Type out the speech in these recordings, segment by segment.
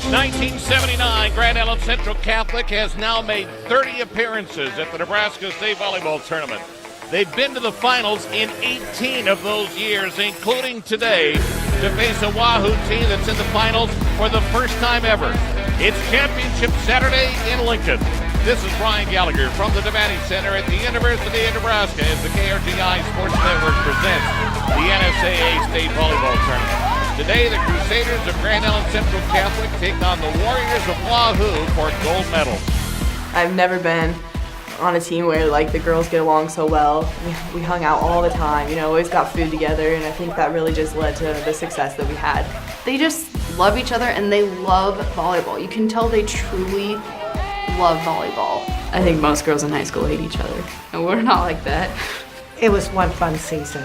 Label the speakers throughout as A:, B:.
A: 1979, Grand Island Central Catholic has now made 30 appearances at the Nebraska State Volleyball Tournament. They've been to the finals in 18 of those years, including today, to face a Wahoo team that's in the finals for the first time ever. It's Championship Saturday in Lincoln. This is Brian Gallagher from the Devaney Center at the University of Nebraska as the KRGI Sports Network presents the NSAA State Volleyball Tournament. Today, the Crusaders of Grand Island Central Catholic take on the Warriors of Wahoo for gold medals.
B: I've never been on a team where the girls get along so well. We hung out all the time, always got food together, and I think that really just led to the success that we had.
C: They just love each other and they love volleyball. You can tell they truly love volleyball.
D: I think most girls in high school hate each other, and we're not like that.
E: It was one fun season.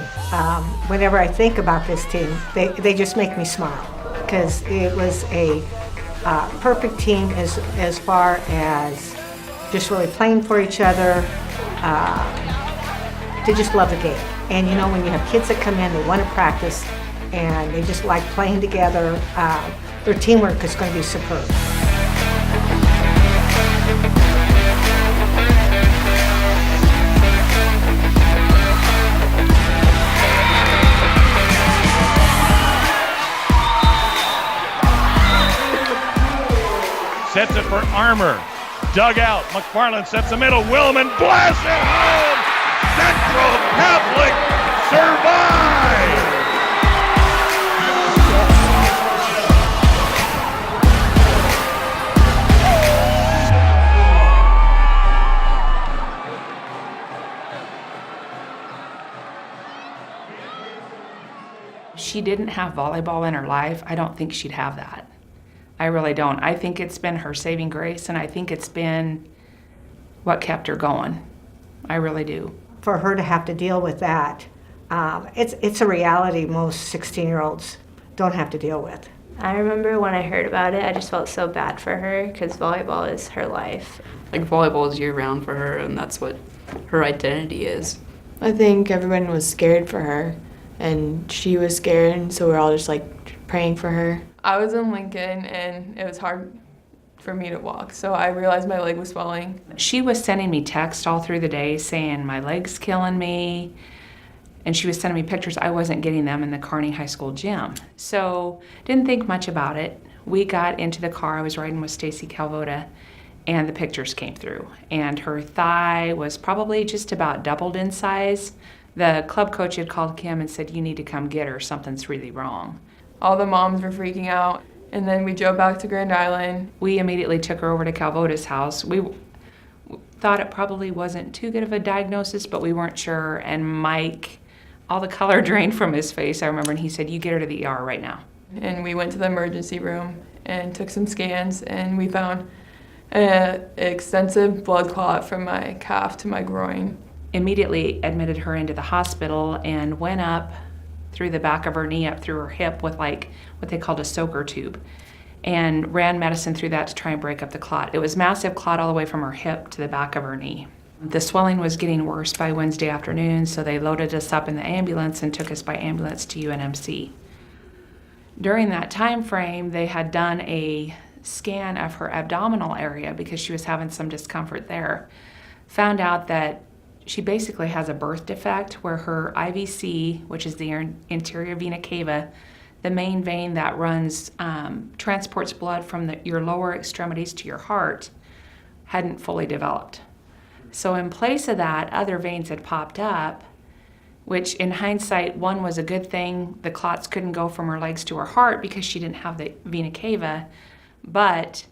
E: Whenever I think about this team, they just make me smile because it was a perfect team as far as just really playing for each other. They just love the game. And when you have kids that come in, they want to practice, and they just like playing together, their teamwork is going to be superb.
A: Sets it for Armour. Dug out. McFarland sets the middle. Willman blasts it home. Central Catholic survive.
F: She didn't have volleyball in her life. I don't think she'd have that. I really don't. I think it's been her saving grace, and I think it's been what kept her going. I really do.
E: For her to have to deal with that, it's a reality most 16-year-olds don't have to deal with.
G: I remember when I heard about it, I just felt so bad for her because volleyball is her life.
D: Volleyball is year-round for her, and that's what her identity is.
B: I think everyone was scared for her, and she was scared, and so we're all just praying for her. I was in Lincoln, and it was hard for me to walk, so I realized my leg was swelling.
F: She was sending me texts all through the day saying, my leg's killing me, and she was sending me pictures. I wasn't getting them in the Kearney High School gym. So didn't think much about it. We got into the car, I was riding with Stacy Calvota, and the pictures came through. And her thigh was probably just about doubled in size. The club coach had called Kim and said, you need to come get her, something's really wrong.
B: All the moms were freaking out, and then we drove back to Grand Island.
F: We immediately took her over to Calvota's house. We thought it probably wasn't too good of a diagnosis, but we weren't sure. And Mike, all the color drained from his face, I remember, and he said, you get her to the ER right now.
B: And we went to the emergency room and took some scans, and we found an extensive blood clot from my calf to my groin.
F: Immediately admitted her into the hospital and went up through the back of her knee up through her hip with what they called a soaker tube, and ran medicine through that to try and break up the clot. It was massive clot all the way from her hip to the back of her knee. The swelling was getting worse by Wednesday afternoon, so they loaded us up in the ambulance and took us by ambulance to UNMC. During that time frame, they had done a scan of her abdominal area because she was having some discomfort there. Found out that she basically has a birth defect where her IVC, which is the anterior vena cava, the main vein that runs, transports blood from your lower extremities to your heart, hadn't fully developed. So in place of that, other veins had popped up, which in hindsight, one was a good thing. The clots couldn't go from her legs to her heart because she didn't have the vena cava, but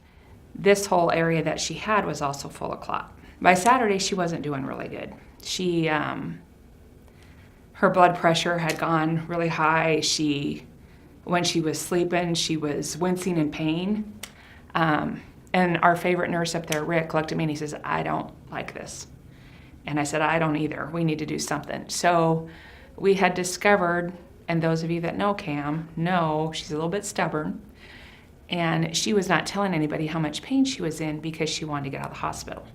F: this whole area that she had was also full of clot. By Saturday, she wasn't doing really good. Her blood pressure had gone really high. When she was sleeping, she was wincing in pain. And our favorite nurse up there, Rick, looked at me and he says, I don't like this. And I said, I don't either. We need to do something. So we had discovered, and those of you that know Cam know, she's a little bit stubborn. And she was not telling anybody how much pain she was in because she wanted to get out of the hospital.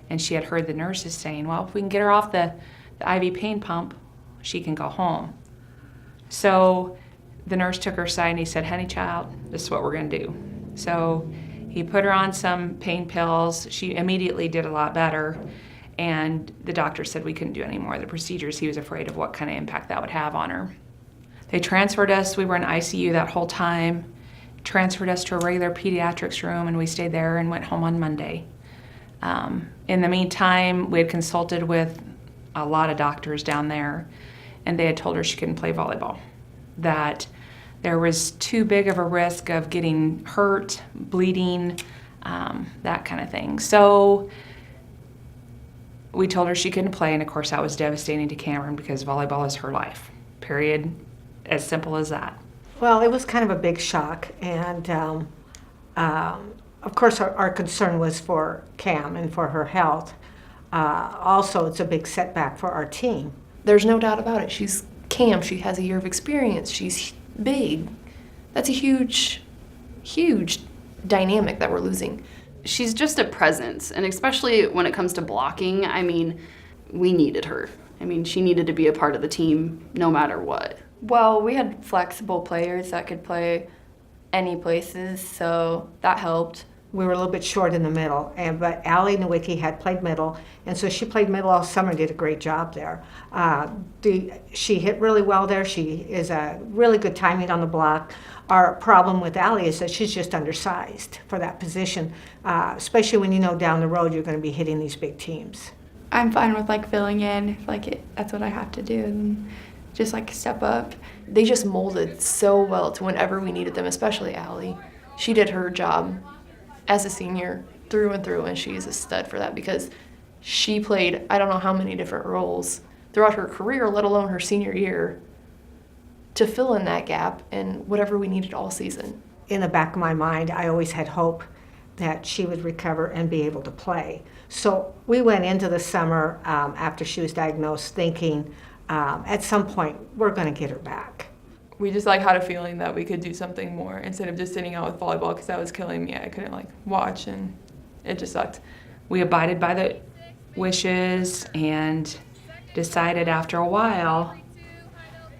F: And she had heard the nurses saying, well, if we can get her off the IV pain pump, she can go home. So the nurse took her aside and he said, honey child, this is what we're going to do. So he put her on some pain pills. She immediately did a lot better. And the doctor said we couldn't do any more of the procedures. He was afraid of what kind of impact that would have on her. They transferred us. We were in ICU that whole time. Transferred us to a regular pediatrics room, and we stayed there and went home on Monday. In the meantime, we had consulted with a lot of doctors down there, and they had told her she couldn't play volleyball, that there was too big of a risk of getting hurt, bleeding, that kind of thing. So we told her she couldn't play, and of course that was devastating to Cameron because volleyball is her life, period. As simple as that.
E: Well, it was kind of a big shock, and of course our concern was for Cam and for her health. Also, it's a big setback for our team.
B: There's no doubt about it. She's Cam. She has a year of experience. She's big. That's a huge, huge dynamic that we're losing.
C: She's just a presence, and especially when it comes to blocking, I mean, we needed her. I mean, she needed to be a part of the team no matter what.
B: Well, we had flexible players that could play any places, so that helped.
E: We were a little bit short in the middle, but Allie Nowicki had played middle, and so she played middle all summer and did a great job there. She hit really well there. She is a really good timing on the block. Our problem with Allie is that she's just undersized for that position, especially when you know down the road you're going to be hitting these big teams.
B: I'm fine with filling in, that's what I have to do, and just step up. They just molded so well to whenever we needed them, especially Allie. She did her job as a senior through and through, and she's a stud for that because she played I don't know how many different roles throughout her career, let alone her senior year, to fill in that gap and whatever we needed all season.
E: In the back of my mind, I always had hope that she would recover and be able to play. So we went into the summer after she was diagnosed thinking at some point we're going to get her back.
B: We just had a feeling that we could do something more instead of just sitting out with volleyball because that was killing me. I couldn't watch, and it just sucked.
F: We abided by the wishes and decided after a while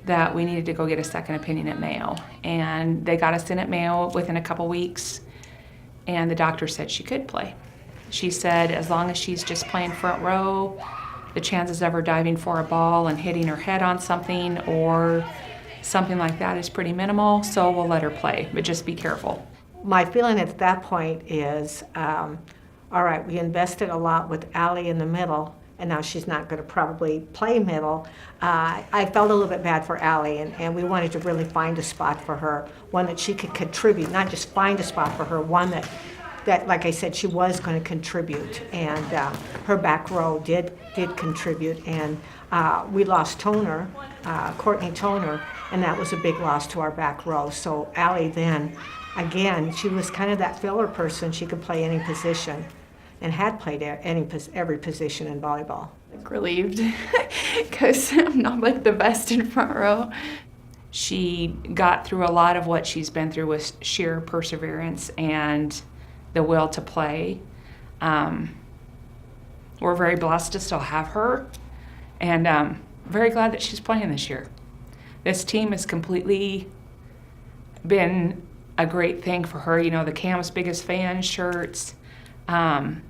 F: that we needed to go get a second opinion at Mayo. And they got us in at Mayo within a couple weeks, and the doctor said she could play. She said as long as she's just playing front row, the chances of her diving for a ball and hitting her head on something or something like that is pretty minimal, so we'll let her play, but just be careful.
E: My feeling at that point is, all right, we invested a lot with Allie in the middle, and now she's not going to probably play middle. I felt a little bit bad for Allie, and we wanted to really find a spot for her, one that she could contribute, not just find a spot for her, one that like I said, she was going to contribute, and her back row did contribute, and we lost Toner, Courtney Toner, and that was a big loss to our back row. So Allie then, again, she was kind of that filler person. She could play any position and had played every position in volleyball.
B: Relieved because I'm not the best in front row.
F: She got through a lot of what she's been through with sheer perseverance and the will to play. We're very blessed to still have her, and very glad that she's playing this year. This team has completely been a great thing for her. The Cam's Biggest Fan shirts. And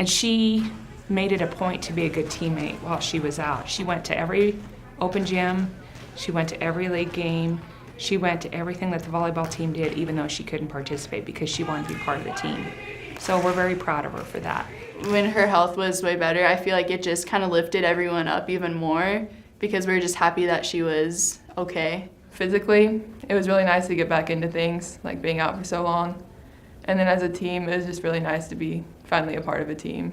F: she made it a point to be a good teammate while she was out. She went to every open gym. She went to every league game. She went to everything that the volleyball team did, even though she couldn't participate because she wanted to be part of the team. So we're very proud of her for that.
H: When her health was way better, I feel like it just kind of lifted everyone up even more because we were just happy that she was okay.
B: Physically, it was really nice to get back into things, being out for so long. And then as a team, it was just really nice to be finally a part of a team.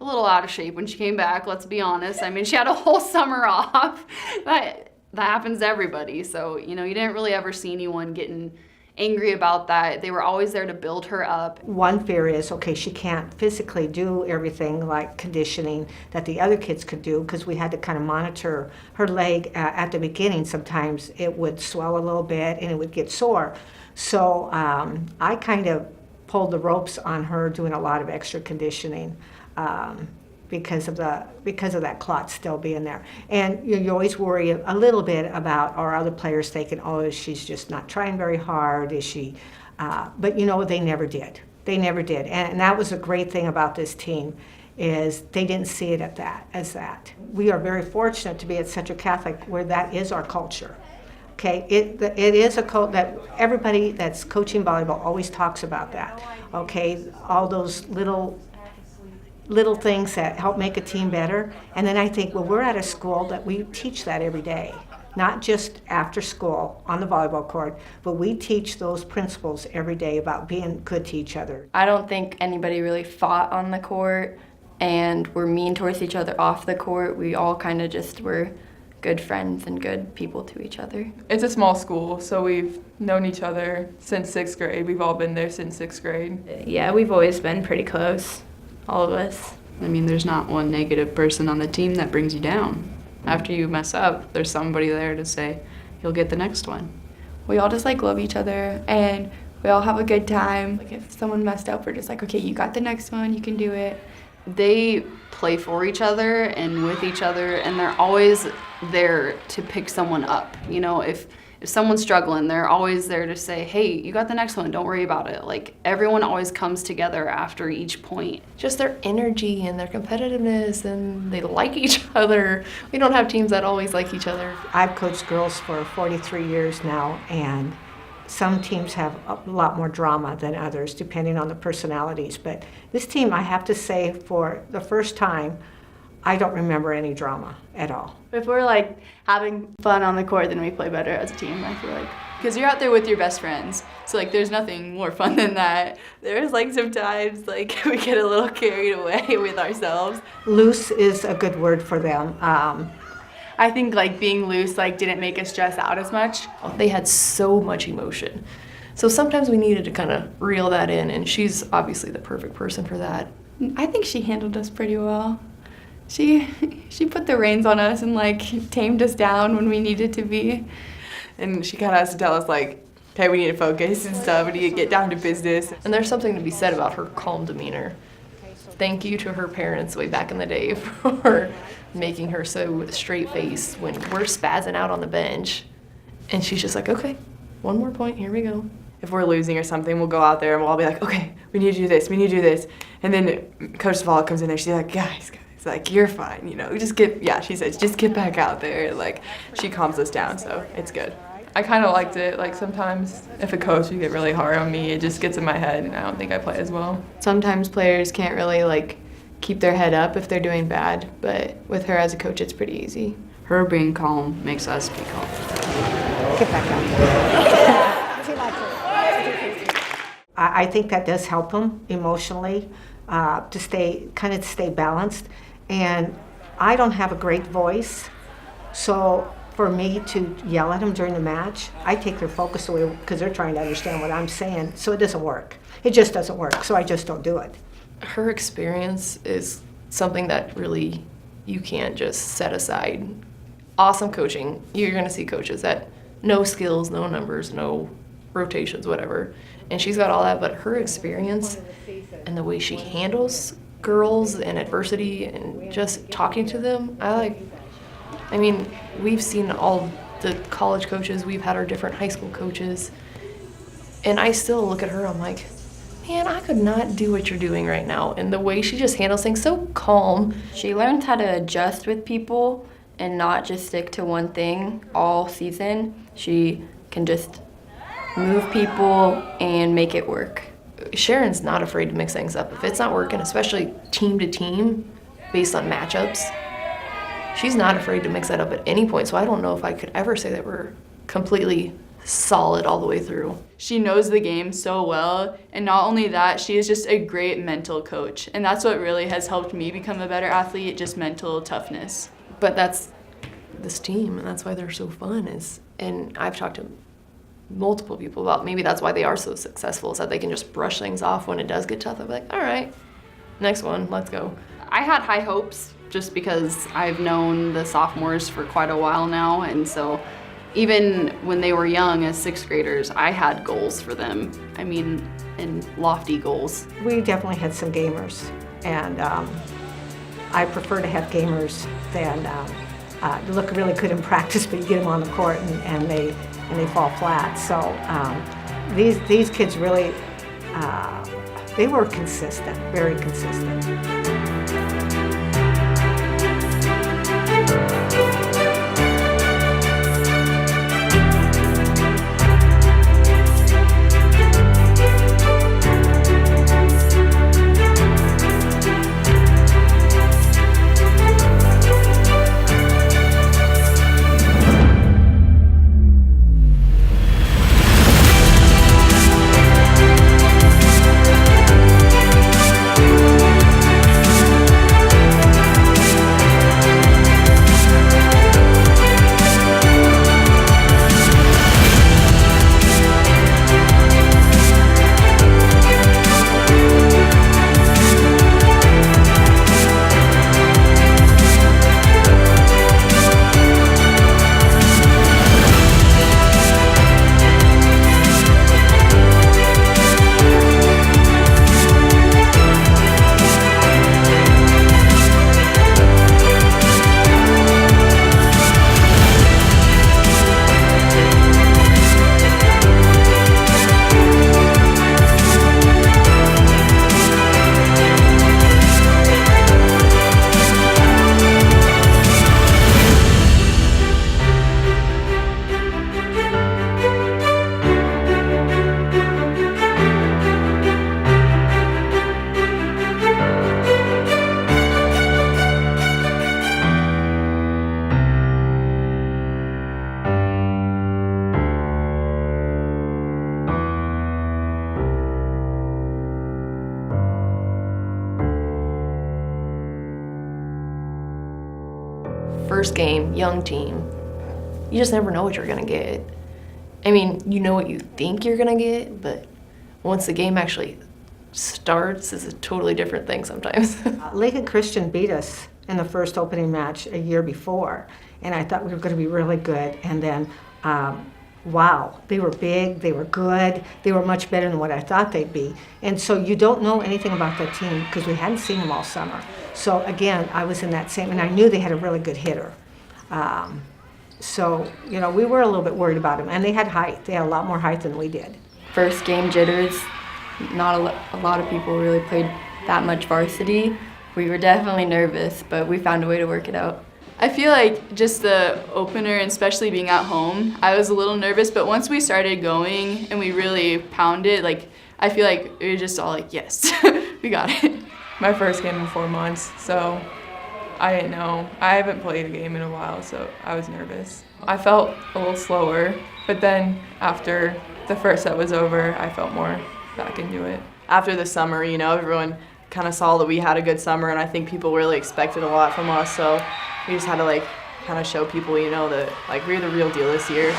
C: A little out of shape when she came back, let's be honest. I mean, she had a whole summer off. That happens to everybody. So, you didn't really ever see anyone getting angry about that. They were always there to build her up.
E: One fear is, okay, she can't physically do everything like conditioning that the other kids could do because we had to kind of monitor her leg at the beginning. Sometimes it would swell a little bit and it would get sore. So I kind of pulled the ropes on her doing a lot of extra conditioning because of that clot still being there. And you always worry a little bit about our other players thinking, oh, she's just not trying very hard. Is she But they never did. They never did. And that was a great thing about this team, is they didn't see it as that. We are very fortunate to be at Central Catholic where that is our culture. Okay, it is a cult that everybody that's coaching volleyball always talks about that. Okay, all those little things that help make a team better. And then I think, well, we're at a school that we teach that every day, not just after school on the volleyball court, but we teach those principles every day about being good to each other.
I: I don't think anybody really fought on the court and were mean towards each other off the court. We all kind of just were good friends and good people to each other.
B: It's a small school, so we've known each other since 6th grade. We've all been there since 6th grade.
G: Yeah, we've always been pretty close, all of us.
D: I mean, there's not one negative person on the team that brings you down. After you mess up, there's somebody there to say, you'll get the next one.
I: We all just love each other and we all have a good time. If someone messed up, we're just okay, you got the next one, you can do it.
C: They play for each other and with each other, and they're always there to pick someone up. If someone's struggling, they're always there to say, hey, you got the next one, don't worry about it. Everyone always comes together after each point.
I: Just their energy and their competitiveness, and they like each other. We don't have teams that always like each other.
E: I've coached girls for 43 years now, and some teams have a lot more drama than others, depending on the personalities. But this team, I have to say, for the first time, I don't remember any drama at all.
H: If we're having fun on the court, then we play better as a team, I feel like. Because you're out there with your best friends, so there's nothing more fun than that. There's sometimes we get a little carried away with ourselves.
E: Loose is a good word for them.
H: I think being loose didn't make us stress out as much.
I: They had so much emotion. So sometimes we needed to kind of reel that in, and she's obviously the perfect person for that.
H: I think she handled us pretty well. She put the reins on us and tamed us down when we needed to be.
B: And she kind of has to tell us okay, we need to focus and stuff, we need to get down to business.
I: And there's something to be said about her calm demeanor. Thank you to her parents way back in the day for making her so straight-faced when we're spazzing out on the bench. And she's just okay, one more point, here we go.
B: If we're losing or something, we'll go out there and we'll all be okay, we need to do this, we need to do this. And then Coach Zavala comes in there, she's guys, you're fine, she says, just get back out there. She calms us down, so it's good. I kind of liked it. Sometimes if a coach would get really hard on me, it just gets in my head and I don't think I play as well. Sometimes players can't really keep their head up if they're doing bad, but with her as a coach, it's pretty easy.
D: Her being calm makes us be calm.
E: Get back out there. I think that does help them emotionally to stay balanced. And I don't have a great voice, so for me to yell at them during the match, I take their focus away because they're trying to understand what I'm saying, so it doesn't work. It just doesn't work, so I just don't do it.
I: Her experience is something that really you can't just set aside. Awesome coaching. You're going to see coaches that no skills, no numbers, no rotations, whatever. And she's got all that, but her experience and the way she handles girls and adversity and just talking to them, we've seen all the college coaches, we've had our different high school coaches, and I still look at her, I'm man, I could not do what you're doing right now. And the way she just handles things so calm.
G: She learned how to adjust with people and not just stick to one thing all season. She can just move people and make it work.
I: Sharon's not afraid to mix things up. If it's not working, especially team to team, based on matchups, she's not afraid to mix that up at any point. So I don't know if I could ever say that we're completely solid all the way through.
H: She knows the game so well, and not only that, she is just a great mental coach. And that's what really has helped me become a better athlete, just mental toughness.
I: But that's this team, and that's why they're so fun. And I've talked to multiple people about maybe that's why they are so successful, is that they can just brush things off when it does get tough. They'll be all right, next one, let's go.
C: I had high hopes just because I've known the sophomores for quite a while now, and so even when they were young as 6th graders, I had goals for them. And lofty goals.
E: We definitely had some gamers, and I prefer to have gamers than you look really good in practice, but you get them on the court and they fall flat. So these kids really, they were consistent, very consistent.
I: First game, young team, you just never know what you're gonna get. I mean, you know what you think you're gonna get, but once the game actually starts, it's a totally different thing sometimes.
E: Lincoln Christian beat us in the first opening match a year before, and I thought we were going to be really good. And then, wow, they were big, they were good, they were much better than what I thought they'd be. And so you don't know anything about that team because we hadn't seen them all summer. So again, I was in that same, and I knew they had a really good hitter. So, you know, we were a little bit worried about them, and they had height. They had a lot more height than we did.
G: First game jitters. Not a lot of people really played that much varsity. We were definitely nervous, but we found a way to work it out.
H: I feel like just the opener, and especially being at home, I was a little nervous, but once we started going and we really pounded, like, I feel like it was just all like, yes, we got it.
B: My first game in 4 months, so I didn't know. I haven't played a game in a while, so I was nervous. I felt a little slower, but then after the first set was over, I felt more back into it.
J: After the summer, you know, everyone kind of saw that we had a good summer, and I think people really expected a lot from us, so we just had to, like, kind of show people, you know, that, like, we're the real deal this year.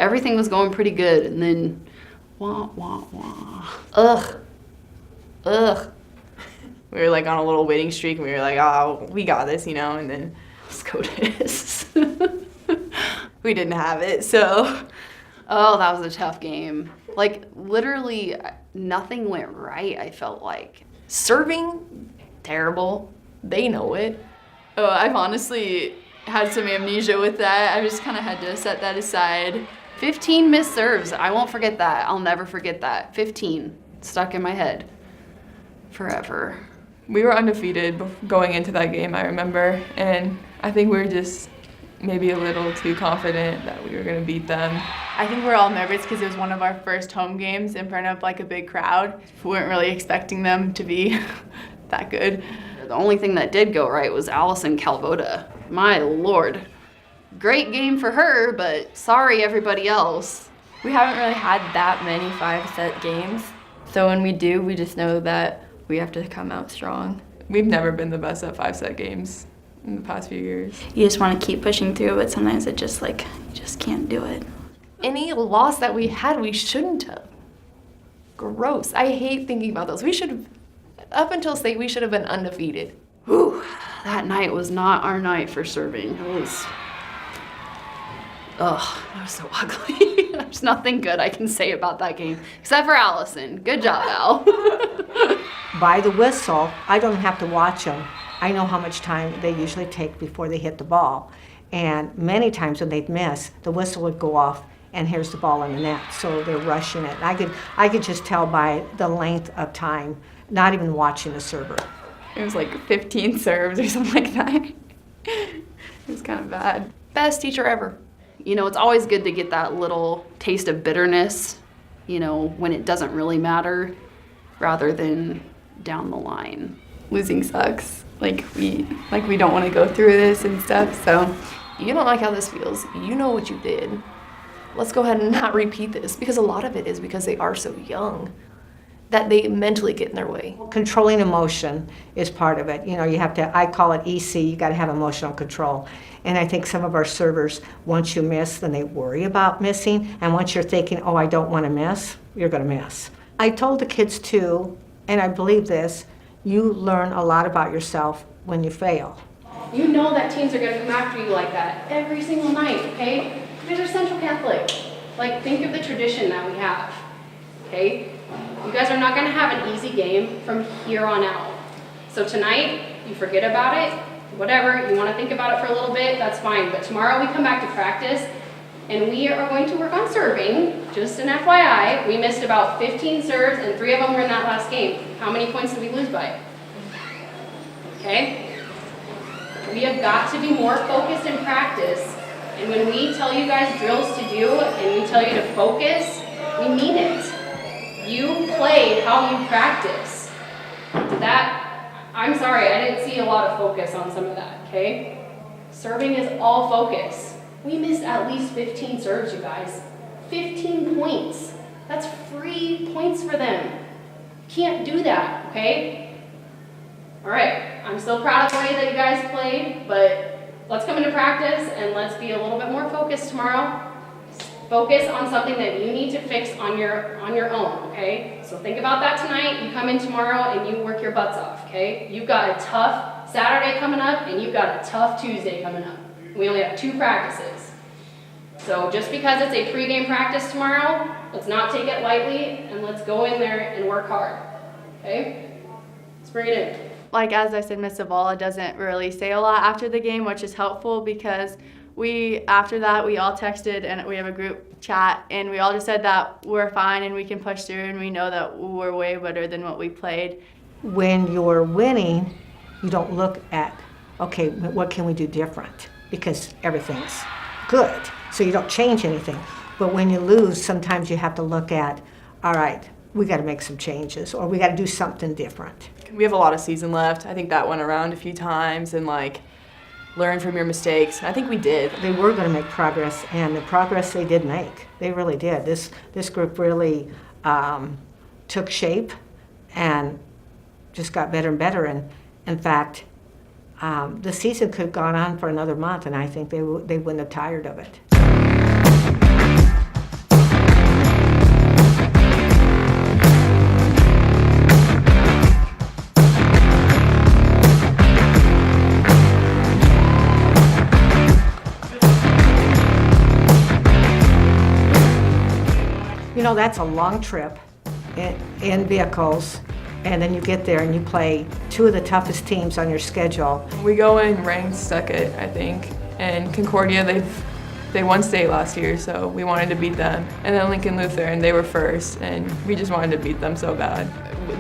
C: everything was going pretty good, and then wah, wah, wah. Ugh.
J: We were like on a little winning streak, and we were like, oh, we got this, and then SCOTUS. We didn't have it, so.
C: Oh, that was a tough game. Like, literally, nothing went right, I felt like.
I: Serving, terrible. They know it.
H: Oh, I've honestly had some amnesia with that. I just kind of had to set that aside.
C: 15 missed serves. I won't forget that. I'll never forget that. 15. Stuck in my head. Forever.
B: We were undefeated going into that game, I remember, and I think we were just maybe a little too confident that we were going to beat them.
H: I think we're all nervous because it was one of our first home games in front of like a big crowd. We weren't really expecting them to be that good.
C: The only thing that did go right was Allison Calvota. My Lord. Great game for her, but sorry everybody else.
G: We haven't really had that many 5-set games, so when we do, we just know that we have to come out strong.
B: We've never been the best at 5-set games in the past few years.
K: You just want to keep pushing through, but sometimes it just you just can't do it.
I: Any loss that we had, we shouldn't have. Gross. I hate thinking about those. We should have, up until state, we should have been undefeated.
C: Whew, that night was not our night for serving. It was, that was so ugly. There's nothing good I can say about that game, except for Allison. Good job, Al.
E: By the whistle, I don't have to watch them. I know how much time they usually take before they hit the ball. And many times when they'd miss, the whistle would go off and here's the ball in the net. So they're rushing it. I could just tell by the length of time, not even watching the server.
H: It was like 15 serves or something like that. It was kind of bad.
I: Best teacher ever.
C: It's always good to get that little taste of bitterness, when it doesn't really matter, rather than down the line.
H: Losing sucks. We don't want to go through this and stuff, so.
I: You don't like how this feels. You know what you did. Let's go ahead and not repeat this, because a lot of it is because they are so young that they mentally get in their way.
E: Controlling emotion is part of it. You have to, I call it EC, you got to have emotional control. And I think some of our servers, once you miss, then they worry about missing. And once you're thinking, oh, I don't want to miss, you're going to miss. I told the kids too, and I believe this, you learn a lot about yourself when you fail.
L: You know that teams are going to come after you like that every single night, okay? You guys are Central Catholic. Think of the tradition that we have, okay? You guys are not going to have an easy game from here on out. So tonight, you forget about it, whatever, you want to think about it for a little bit, that's fine. But tomorrow we come back to practice, and we are going to work on serving. Just an FYI, we missed about 15 serves, and 3 of them were in that last game. How many points did we lose by? Okay? We have got to be more focused in practice. And when we tell you guys drills to do, and we tell you to focus, we mean it. You play how you practice. I'm sorry, I didn't see a lot of focus on some of that, okay? Serving is all focus. We missed at least 15 serves, you guys. 15 points. That's free points for them. Can't do that, okay? All right, I'm still proud of the way that you guys played, but let's come into practice and let's be a little bit more focused tomorrow. Focus on something that you need to fix on your own, okay? So think about that tonight. You come in tomorrow and you work your butts off, okay? You've got a tough Saturday coming up and you've got a tough Tuesday coming up. We only have 2 practices. So just because it's a pregame practice tomorrow, let's not take it lightly and let's go in there and work hard, okay? Let's bring it in.
H: As I said, Miss Zavala doesn't really say a lot after the game, which is helpful because after that, we all texted and we have a group chat and we all just said that we're fine and we can push through and we know that we're way better than what we played.
E: When you're winning, you don't look at, okay, what can we do different? Because everything's good, so you don't change anything. But when you lose, sometimes you have to look at, all right, we got to make some changes or we got to do something different.
J: We have a lot of season left. I think that went around a few times and learn from your mistakes. I think we did.
E: They were going to make progress, and the progress they did make. They really did. This group really took shape and just got better and better. And in fact, the season could have gone on for another month, and I think they wouldn't have tired of it. that's a long trip in vehicles, and then you get there and you play two of the toughest teams on your schedule.
B: We go in ranked second, I think, and Concordia, they won state last year, so we wanted to beat them. And then Lincoln Lutheran, they were first, and we just wanted to beat them so bad.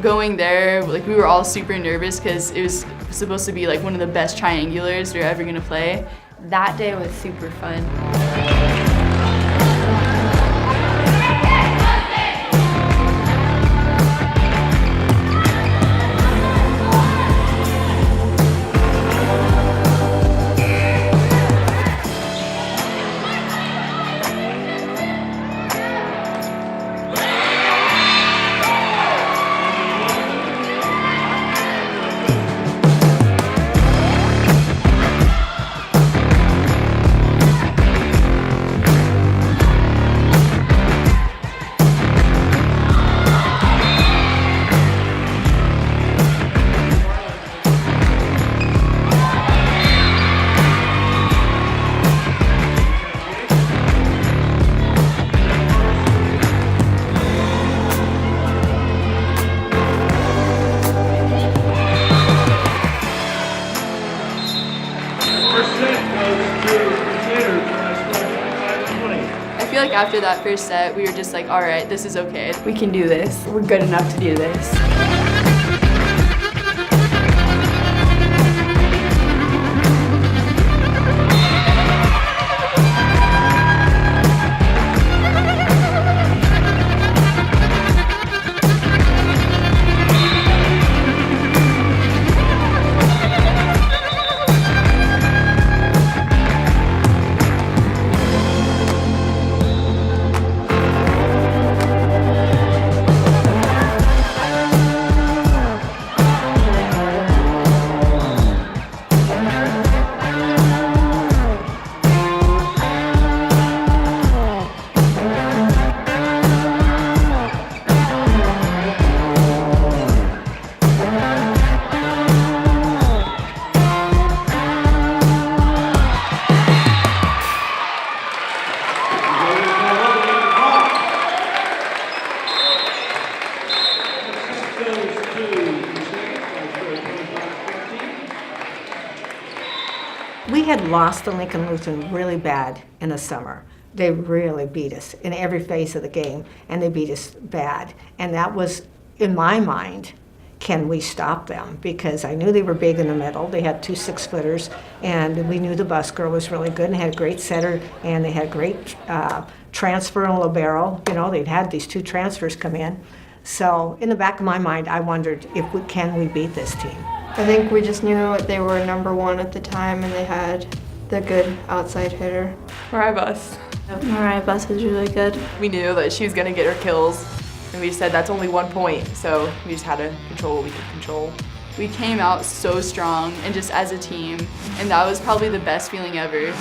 H: Going there, like we were all super nervous because it was supposed to be like one of the best triangulars we were ever gonna play.
G: That day was super fun.
H: I feel like after that first set, we were just like, all right, this is okay. We can do this. We're good enough to do this.
E: We had lost to Lincoln Lutheran really bad in the summer. They really beat us in every phase of the game, and they beat us bad. And that was, in my mind, can we stop them? Because I knew they were big in the middle. They had two 6-footers, and we knew the bus girl was really good and had a great setter, and they had great transfer and libero. You know, they'd had these 2 transfers come in. So in the back of my mind, I wondered can we beat this team?
G: I think we just knew they were #1 at the time, and they had the good outside hitter.
B: Mariah Bus.
K: Mariah Bus was really good.
J: We knew that she was gonna get her kills, and we said that's only 1 point, so we just had to control what we could control.
H: We came out so strong and just as a team, and that was probably the best feeling ever.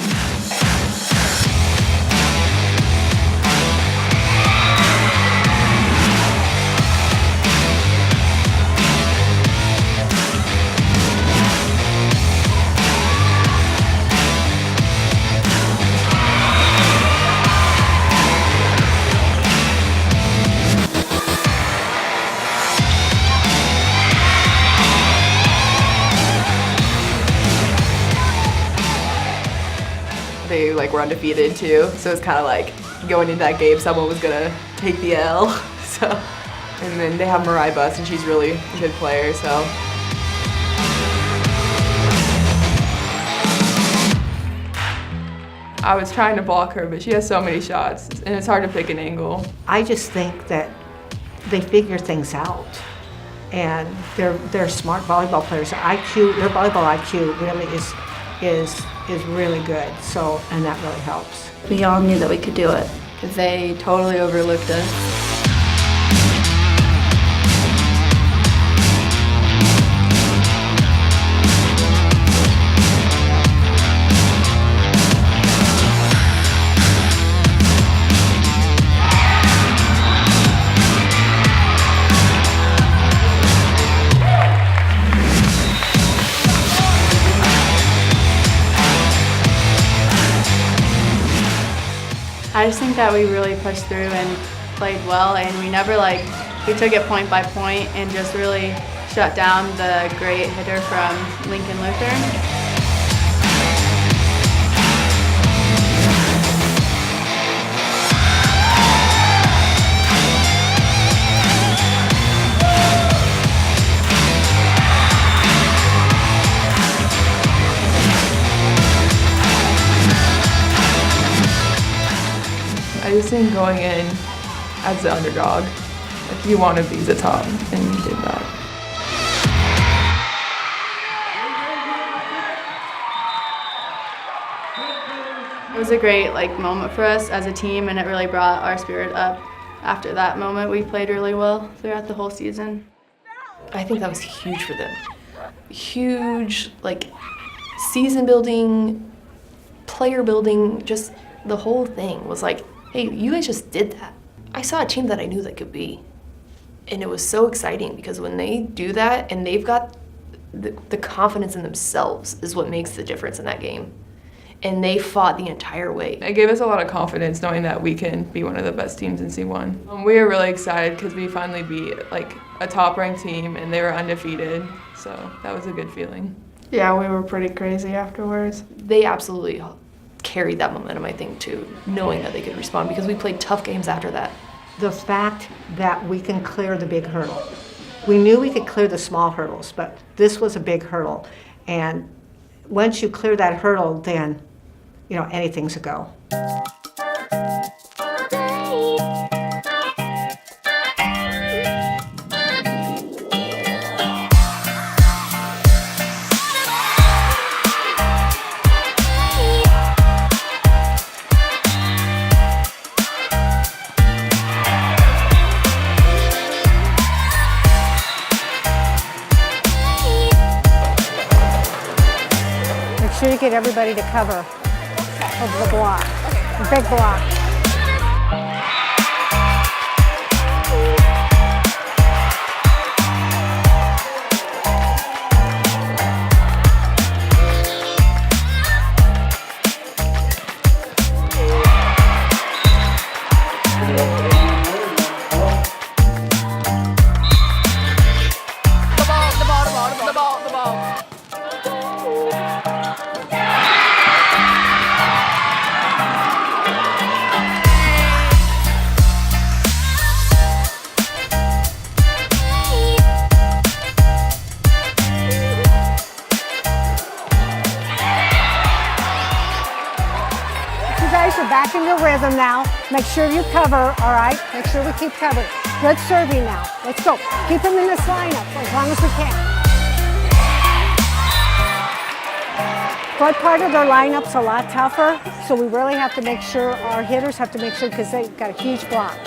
J: They were undefeated too, so it's kind of like going into that game, someone was gonna take the L. So, and then they have Mariah Bus, and she's really a good player. So,
B: I was trying to block her, but she has so many shots, and it's hard to pick an angle.
E: I just think that they figure things out, and they're smart volleyball players. Their volleyball IQ really is really good. So, and that really helps.
K: We all knew that we could do it.
G: Because they totally overlooked us.
K: I just think that we really pushed through, and
H: played well, and we never we took it point by point and just really shut down the great hitter from Lincoln Lutheran.
B: I just think going in as the underdog, like you want to be the top, and you did that.
H: It was a great moment for us as a team, and it really brought our spirit up. After that moment, we played really well throughout the whole season.
I: I think that was huge for them. Huge, season building, player building, just the whole thing was hey, you guys just did that. I saw a team that I knew they could be. And it was so exciting because when they do that and they've got the confidence in themselves is what makes the difference in that game. And they fought the entire way.
B: It gave us a lot of confidence knowing that we can be one of the best teams in C1. We were really excited because we finally beat a top-ranked team and they were undefeated. So that was a good feeling.
J: Yeah, we were pretty crazy afterwards.
I: They absolutely carried that momentum, I think, too, knowing that they could respond because we played tough games after that.
E: The fact that we can clear the big hurdle. We knew we could clear the small hurdles, but this was a big hurdle. And once you clear that hurdle, then, anything's a go. Make sure you get everybody to cover of the block, the big block.
A: The ball.
E: You're back in your rhythm now. Make sure you cover, all right? Make sure we keep covering. Good serving now. Let's go. Keep them in this lineup as long as we can. Front part of their lineup's a lot tougher, so we really have to make sure, our hitters have to make sure, because they've got a huge block.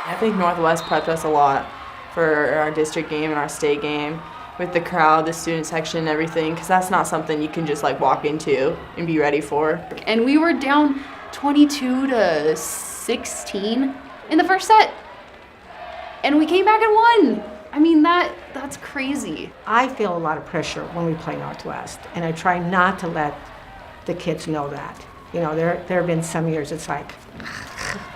J: I think Northwest prepped us a lot for our district game and our state game with the crowd, the student section, and everything, because that's not something you can just walk into and be ready for.
C: And we were down 22-16 in the first set, and we came back and won. I mean, that's crazy.
E: I feel a lot of pressure when we play Northwest, and I try not to let the kids know that. You know, there have been some years it's like,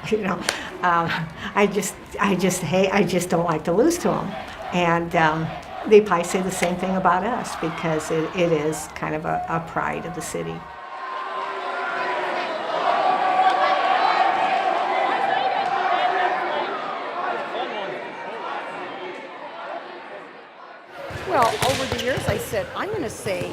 E: you know, I just don't like to lose to them. And they probably say the same thing about us because it is kind of a pride of the city.
M: Well, over the years, I said, I'm going to say,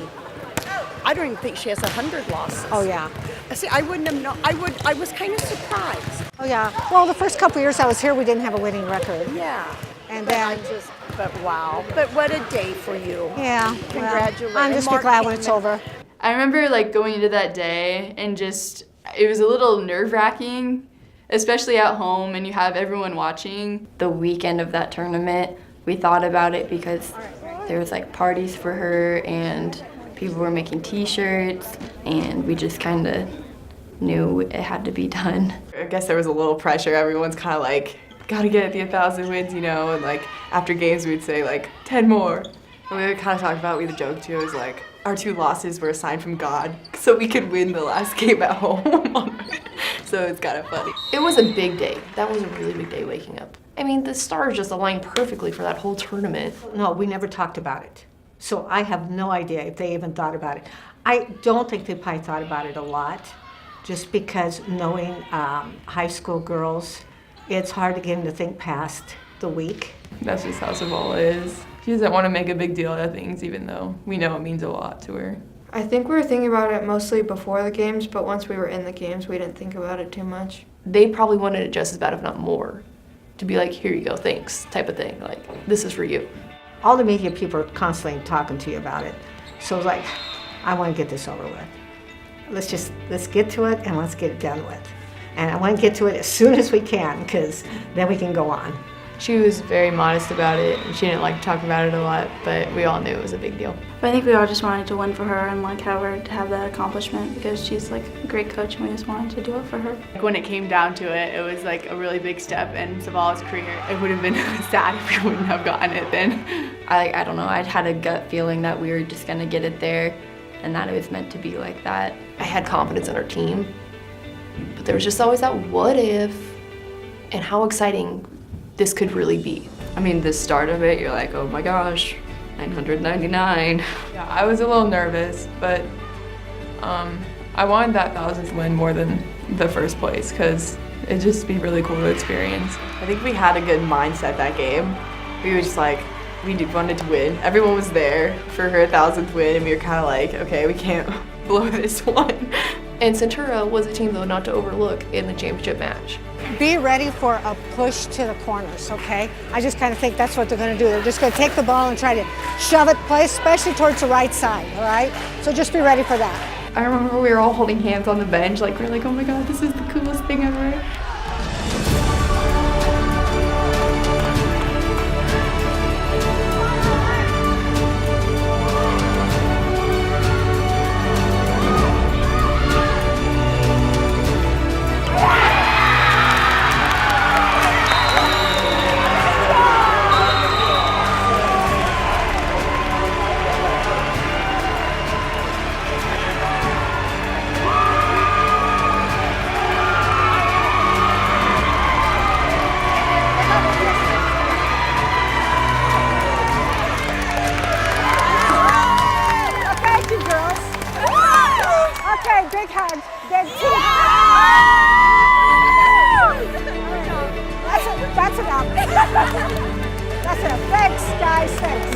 M: I don't even think she has 100 losses.
E: Oh, yeah.
M: See, I wouldn't have known. I was kind of surprised.
E: Oh, yeah. Well, the first couple years I was here, we didn't have a winning record.
M: Yeah.
E: And
M: but
E: then,
M: but wow. But what a day for you.
E: Yeah.
M: Congratulations.
E: Well, I'm just glad when it's over.
D: I remember like going into that day and just, it was a little nerve-wracking, especially at home and you have everyone watching.
G: The weekend of that tournament, we thought about it because there was like parties for her and people were making t-shirts and we just kind of knew it had to be done.
J: I guess there was a little pressure. Everyone's kind of like, gotta get the 1,000 wins, you know, and like after games we'd say like 10 more. And we would kind of talk about, we would joke too, it was like our 2 losses were a sign from God so we could win the last game at home. So it's kind of funny.
I: It was a big day. That was a really big day waking up. I mean, the stars just aligned perfectly for that whole tournament.
E: No, we never talked about it. So I have no idea if they even thought about it. I don't think they probably thought about it a lot, just because knowing high school girls, it's hard to get them to think past the week.
J: That's just how Zavala is. She doesn't want to make a big deal out of things, even though we know it means a lot to her.
B: I think we were thinking about it mostly before the games, but once we were in the games, we didn't think about it too much.
I: They probably wanted it just as bad, if not more, to be like, here you go, thanks, type of thing. Like, this is for you.
E: All the media people are constantly talking to you about it. So it's like, I want to get this over with. Let's get to it and let's get it done with. And I want to get to it as soon as we can because then we can go on.
B: She was very modest about it and she didn't like to talk about it a lot, but we all knew it was a big deal.
K: But I think we all just wanted to win for her and like have her to have that accomplishment because she's like a great coach and we just wanted to do it for her.
J: When it came down to it, it was like a really big step in Zavala's career. It would have been sad if we wouldn't have gotten it then.
G: I don't know, I had a gut feeling that we were just gonna get it there and that it was meant to be like that.
I: I had confidence in our team, but there was just always that what if and how exciting this could really be.
D: I mean, the start of it, you're like, oh my gosh, 999.
J: Yeah, I was a little nervous, but I wanted that 1,000th win more than the first place because it'd just be really cool to experience. I think we had a good mindset that game. We were just like, we wanted to win. Everyone was there for her 1,000th win and we were kind of like, okay, we can't blow this one.
I: And Centura was a team, though, not to overlook in the championship match.
E: Be ready for a push to the corners, okay? I just kind of think that's what they're going to do. They're just going to take the ball and try to shove it, play especially towards the right side, all right? So just be ready for that.
D: I remember we were all holding hands on the bench, like we're like, oh my god, this is the coolest thing ever.
E: Big hug. Big team. That's enough. That's enough. Thanks, guys. Thanks.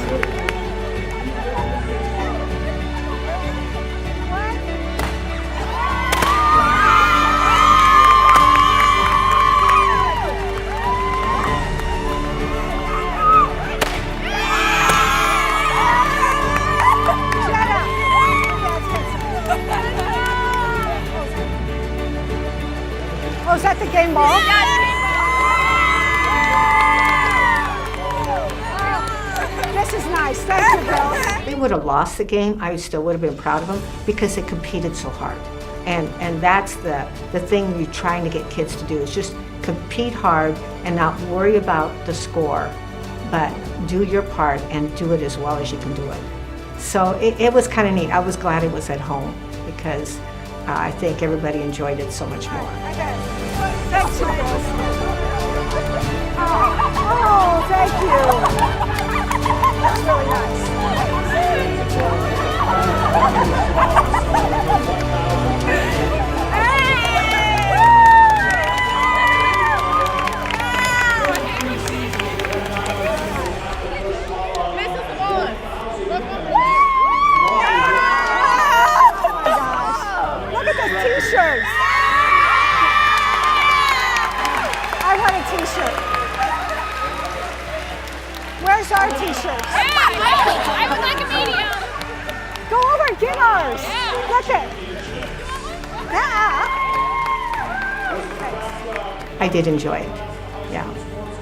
E: Oh, is that the game ball? This is nice. Thank you, girls. If they would have lost the game, I still would have been proud of them because they competed so hard. And that's the thing you're trying to get kids to do is just compete hard and not worry about the score, but do your part and do it as well as you can do it. So it was kind of neat. I was glad it was at home because I think everybody enjoyed it so much more.
M: Thanks, you girls. Oh, thank you. That's really nice. T-shirts. I want a T-shirt. Where's our T-shirts?
L: I would like a medium.
M: Go over and get ours. Look it.
E: I did enjoy it. Yeah,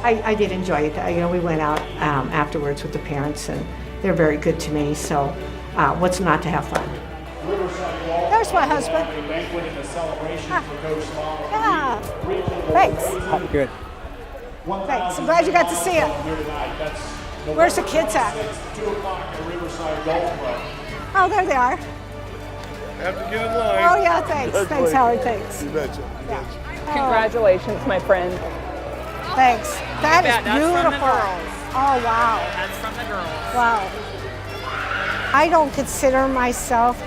E: I did enjoy it. We went out afterwards with the parents, and they're very good to me. So, what's not to have fun?
M: There's my husband. Yeah. Thanks.
N: Good.
M: Thanks. I'm glad you got to see it. Where's the kids at? Oh, there they are.
N: Have to get in line.
M: Oh, yeah, thanks. Thanks, Howard. Thanks.
N: You betcha.
M: Yeah.
O: Congratulations, my friend.
M: Thanks. That is
O: That's
M: beautiful.
O: from the girls.
M: Oh, wow.
O: That's from the girls.
M: Wow. I don't consider myself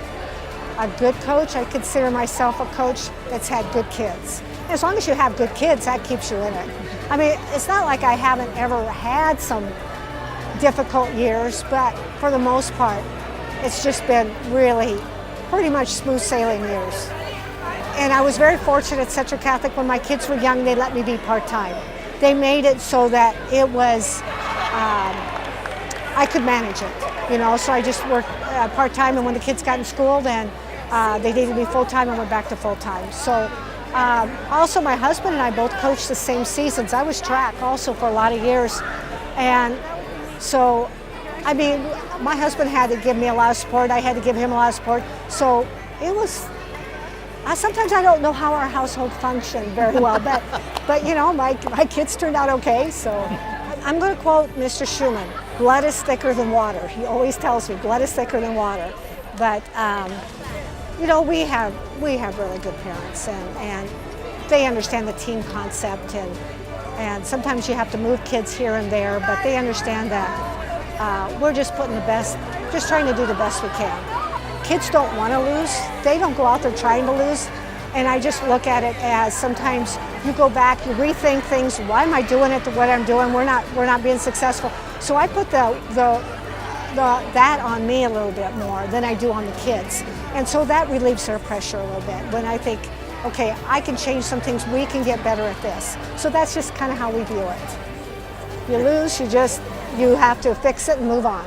M: a good coach. I consider myself a coach that's had good kids. As long as you have good kids, that keeps you in it. I mean, it's not like I haven't ever had some difficult years, but for the most part, it's just been really pretty much smooth sailing years. And I was very fortunate at Central Catholic. When my kids were young, they let me be part-time. They made it so that it was, I could manage it, so I just worked part-time, and when the kids got in school, then they needed me full-time and went back to full-time. So also my husband and I both coached the same seasons. I was track also for a lot of years. And so, I mean, my husband had to give me a lot of support. I had to give him a lot of support. So it was, sometimes I don't know how our household functioned very well, but my kids turned out okay. So I'm going to quote Mr. Schumann, blood is thicker than water. He always tells me blood is thicker than water. But we have really good parents, and they understand the team concept, and sometimes you have to move kids here and there, but they understand that we're just trying to do the best we can. Kids don't want to lose. They don't go out there trying to lose, and I just look at it as sometimes you go back, you rethink things. Why am I doing it? What I'm doing? We're not being successful. So I put that on me a little bit more than I do on the kids. And so that relieves their pressure a little bit when I think, okay, I can change some things, we can get better at this. So that's just kind of how we view it. You lose, you have to fix it and move on.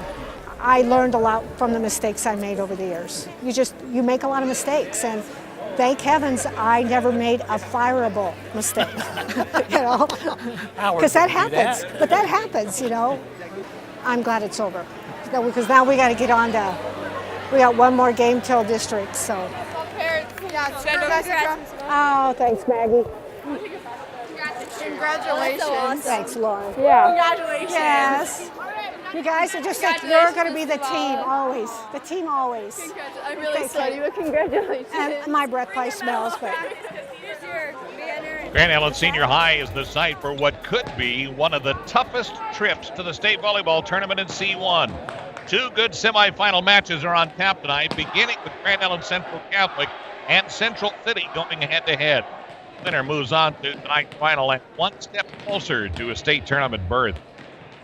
M: I learned a lot from the mistakes I made over the years. You make a lot of mistakes, and thank heavens I never made a fireable mistake, because that happens. But that happens, I'm glad it's over, because now we got to get on to. We got one more game till district, so. Oh, thanks, Maggie.
H: Congratulations.
M: Thanks, Lauren.
H: Yeah.
M: Congratulations. Yes. You guys, I just think you're going to be the team always. The team always.
H: I'm really sorry, but congratulations.
M: And my breath probably smells, but.
A: Grand Island Senior High is the site for what could be one of the toughest trips to the state volleyball tournament in C1. Two good semifinal matches are on tap tonight, beginning with Grand Island Central Catholic and Central City going head-to-head. Winner moves on to tonight's final and one step closer to a state tournament berth.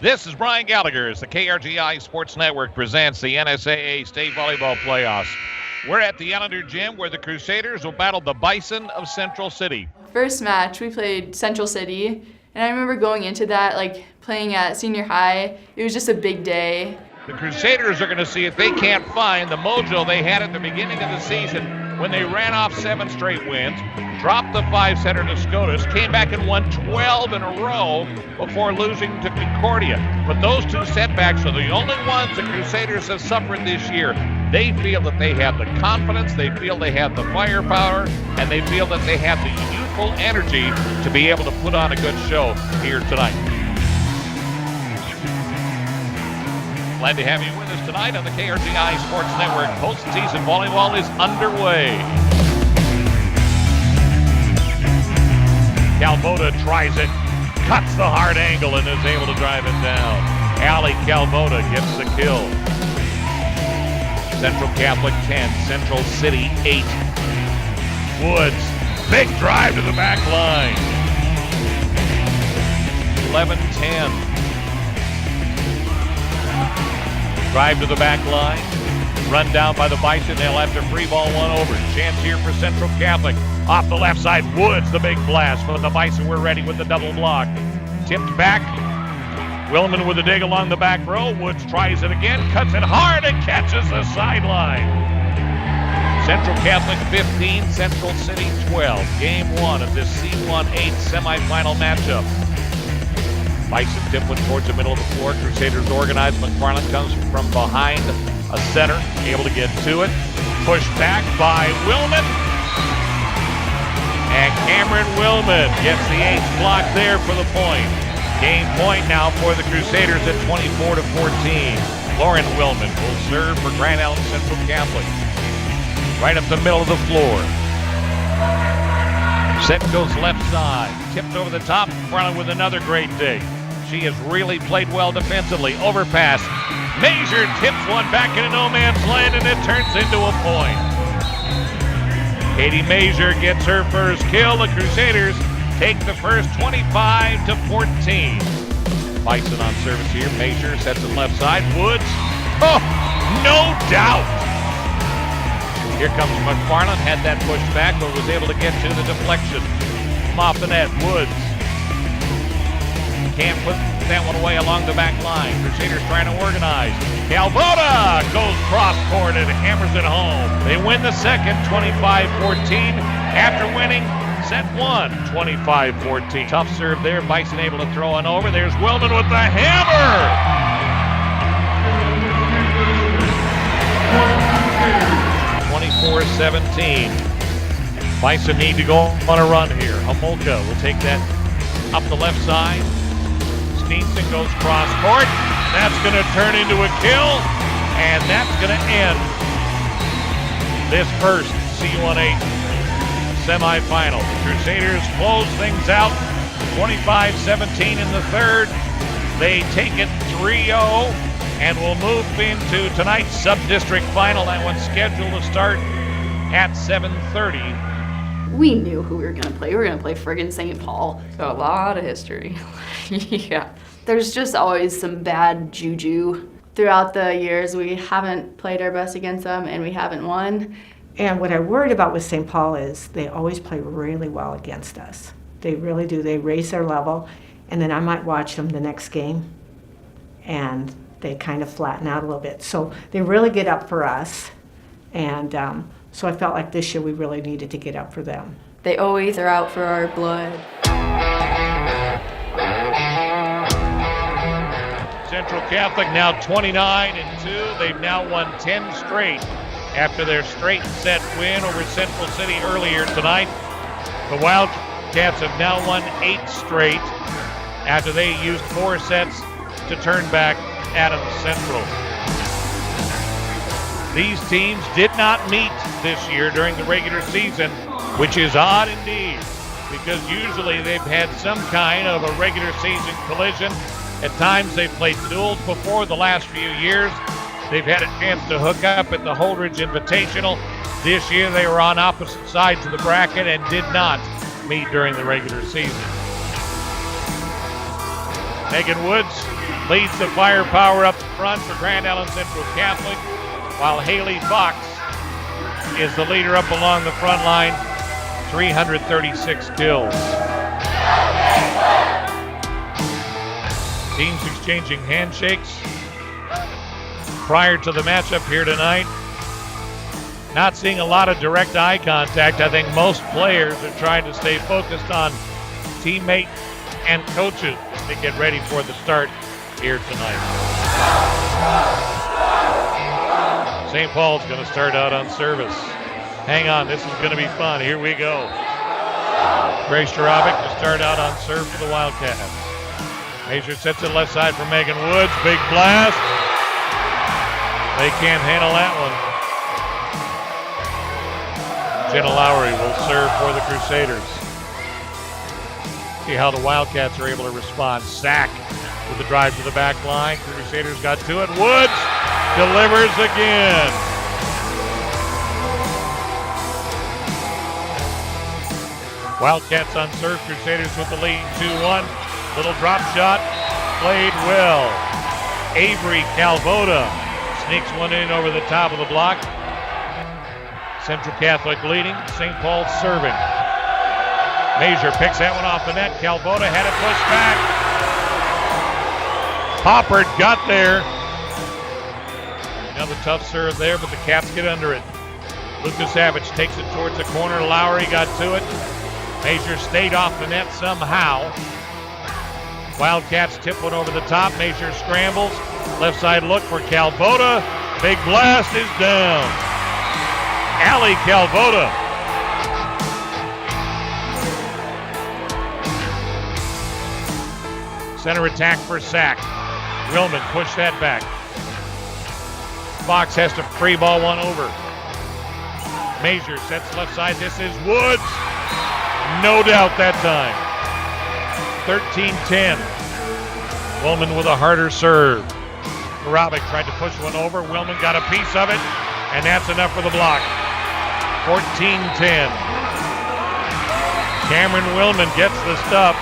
A: This is Brian Gallagher as the KRGI Sports Network presents the NSAA State Volleyball Playoffs. We're at the Ellender Gym where the Crusaders will battle the Bison of Central City.
D: First match, we played Central City, and I remember going into that, playing at senior high. It was just a big day.
A: The Crusaders are going to see if they can't find the mojo they had at the beginning of the season when they ran off 7 straight wins, dropped the 5-setter to SCOTUS, came back and won 12 in a row before losing to Concordia. But those two setbacks are the only ones the Crusaders have suffered this year. They feel that they have the confidence, they feel they have the firepower, and they feel that they have the youthful energy to be able to put on a good show here tonight. Glad to have you with us tonight on the KRGI Sports Network. Postseason volleyball is underway. Calvota tries it, cuts the hard angle, and is able to drive it down. Allie Calvota gets the kill. Central Catholic 10, Central City 8. Woods, big drive to the back line. 11-10. Drive to the back line. Run down by the Bison. They'll have to free ball one over. Chance here for Central Catholic. Off the left side, Woods, the big blast. But the Bison were ready with the double block. Tipped back. Willman with a dig along the back row. Woods tries it again, cuts it hard, and catches the sideline. Central Catholic 15, Central City 12. Game 1 of this C1-8 semifinal matchup. Bison tip one towards the middle of the floor. Crusaders organized. McFarland comes from behind a center, able to get to it. Pushed back by Willman. And Cameron Willman gets the ace block there for the point. Game point now for the Crusaders at 24-14. Lauren Willman will serve for Grand Island Central Catholic. Right up the middle of the floor. Set goes left side. Tipped over the top. McFarland with another great dig. She has really played well defensively. Overpass. Major tips one back into no man's land, and it turns into a point. Katie Major gets her first kill. The Crusaders take the first 25-14. Bison on service here. Major sets it left side. Woods. Oh, no doubt. Here comes McFarland. Had that pushed back, but was able to get to the deflection. From off the net. Woods. Can't put that one away along the back line. Crusaders trying to organize. Calvota goes cross-court and hammers it home. They win the second 25-14 after winning set 1 25-14. Tough serve there. Bison able to throw one over. There's Willman with the hammer. 24-17. Bison need to go on a run here. Homolka will take that up the left side. Steenson goes cross court. That's going to turn into a kill, and that's going to end this first C1-8 semifinal. The Crusaders close things out 25-17 in the third. They take it 3-0 and will move into tonight's sub-district final. That one's scheduled to start at 7:30.
C: We knew who we were going to play. We were going to play friggin' St. Paul.
D: So a lot of history.
C: Yeah. There's just always some bad juju.
H: Throughout the years, we haven't played our best against them, and we haven't won.
E: And what I worried about with St. Paul is they always play really well against us. They really do. They raise their level, and then I might watch them the next game, and they kind of flatten out a little bit. So they really get up for us, and so I felt like this year we really needed to get up for them.
G: They always are out for our blood.
A: Central Catholic now 29-2. They've now won 10 straight after their straight set win over Central City earlier tonight. The Wildcats have now won 8 straight after they used 4 sets to turn back Adams Central. These teams did not meet this year during the regular season, which is odd indeed, because usually they've had some kind of a regular season collision. At times they've played duels before. The last few years they've had a chance to hook up at the Holdridge Invitational. This year they were on opposite sides of the bracket and did not meet during the regular season. Megan Woods leads the firepower up front for Grand Island Central Catholic, while Haley Fox is the leader up along the front line, 336 kills. Teams exchanging handshakes prior to the matchup here tonight. Not seeing a lot of direct eye contact. I think most players are trying to stay focused on teammates and coaches to get ready for the start here tonight. St. Paul's going to start out on service. Hang on, this is going to be fun. Here we go. Grace Jarabic to start out on serve for the Wildcats. Major sets it left side for Megan Woods. Big blast. They can't handle that one. Jenna Lowry will serve for the Crusaders. See how the Wildcats are able to respond. Sack with the drive to the back line. Crusaders got to it. Woods delivers again. Wildcats on serve. Crusaders with the lead 2-1. Little drop shot. Played well. Avery Calvoda sneaks one in over the top of the block. Central Catholic leading. St. Paul serving. Major picks that one off the net. Calvoda had it pushed back. Poppard got there. Another tough serve there, but the Caps get under it. Lucas Savage takes it towards the corner. Lowry got to it. Major stayed off the net somehow. Wildcats tip one over the top. Major scrambles. Left side look for Calvoda. Big blast is down. Allie Calvoda. Center attack for Sack. Willman pushed that back. Fox has to free ball one over. Major sets left side. This is Woods. No doubt that time. 13-10. Willman with a harder serve. Karabic tried to push one over. Willman got a piece of it, and that's enough for the block. 14-10. Cameron Willman gets the stuff.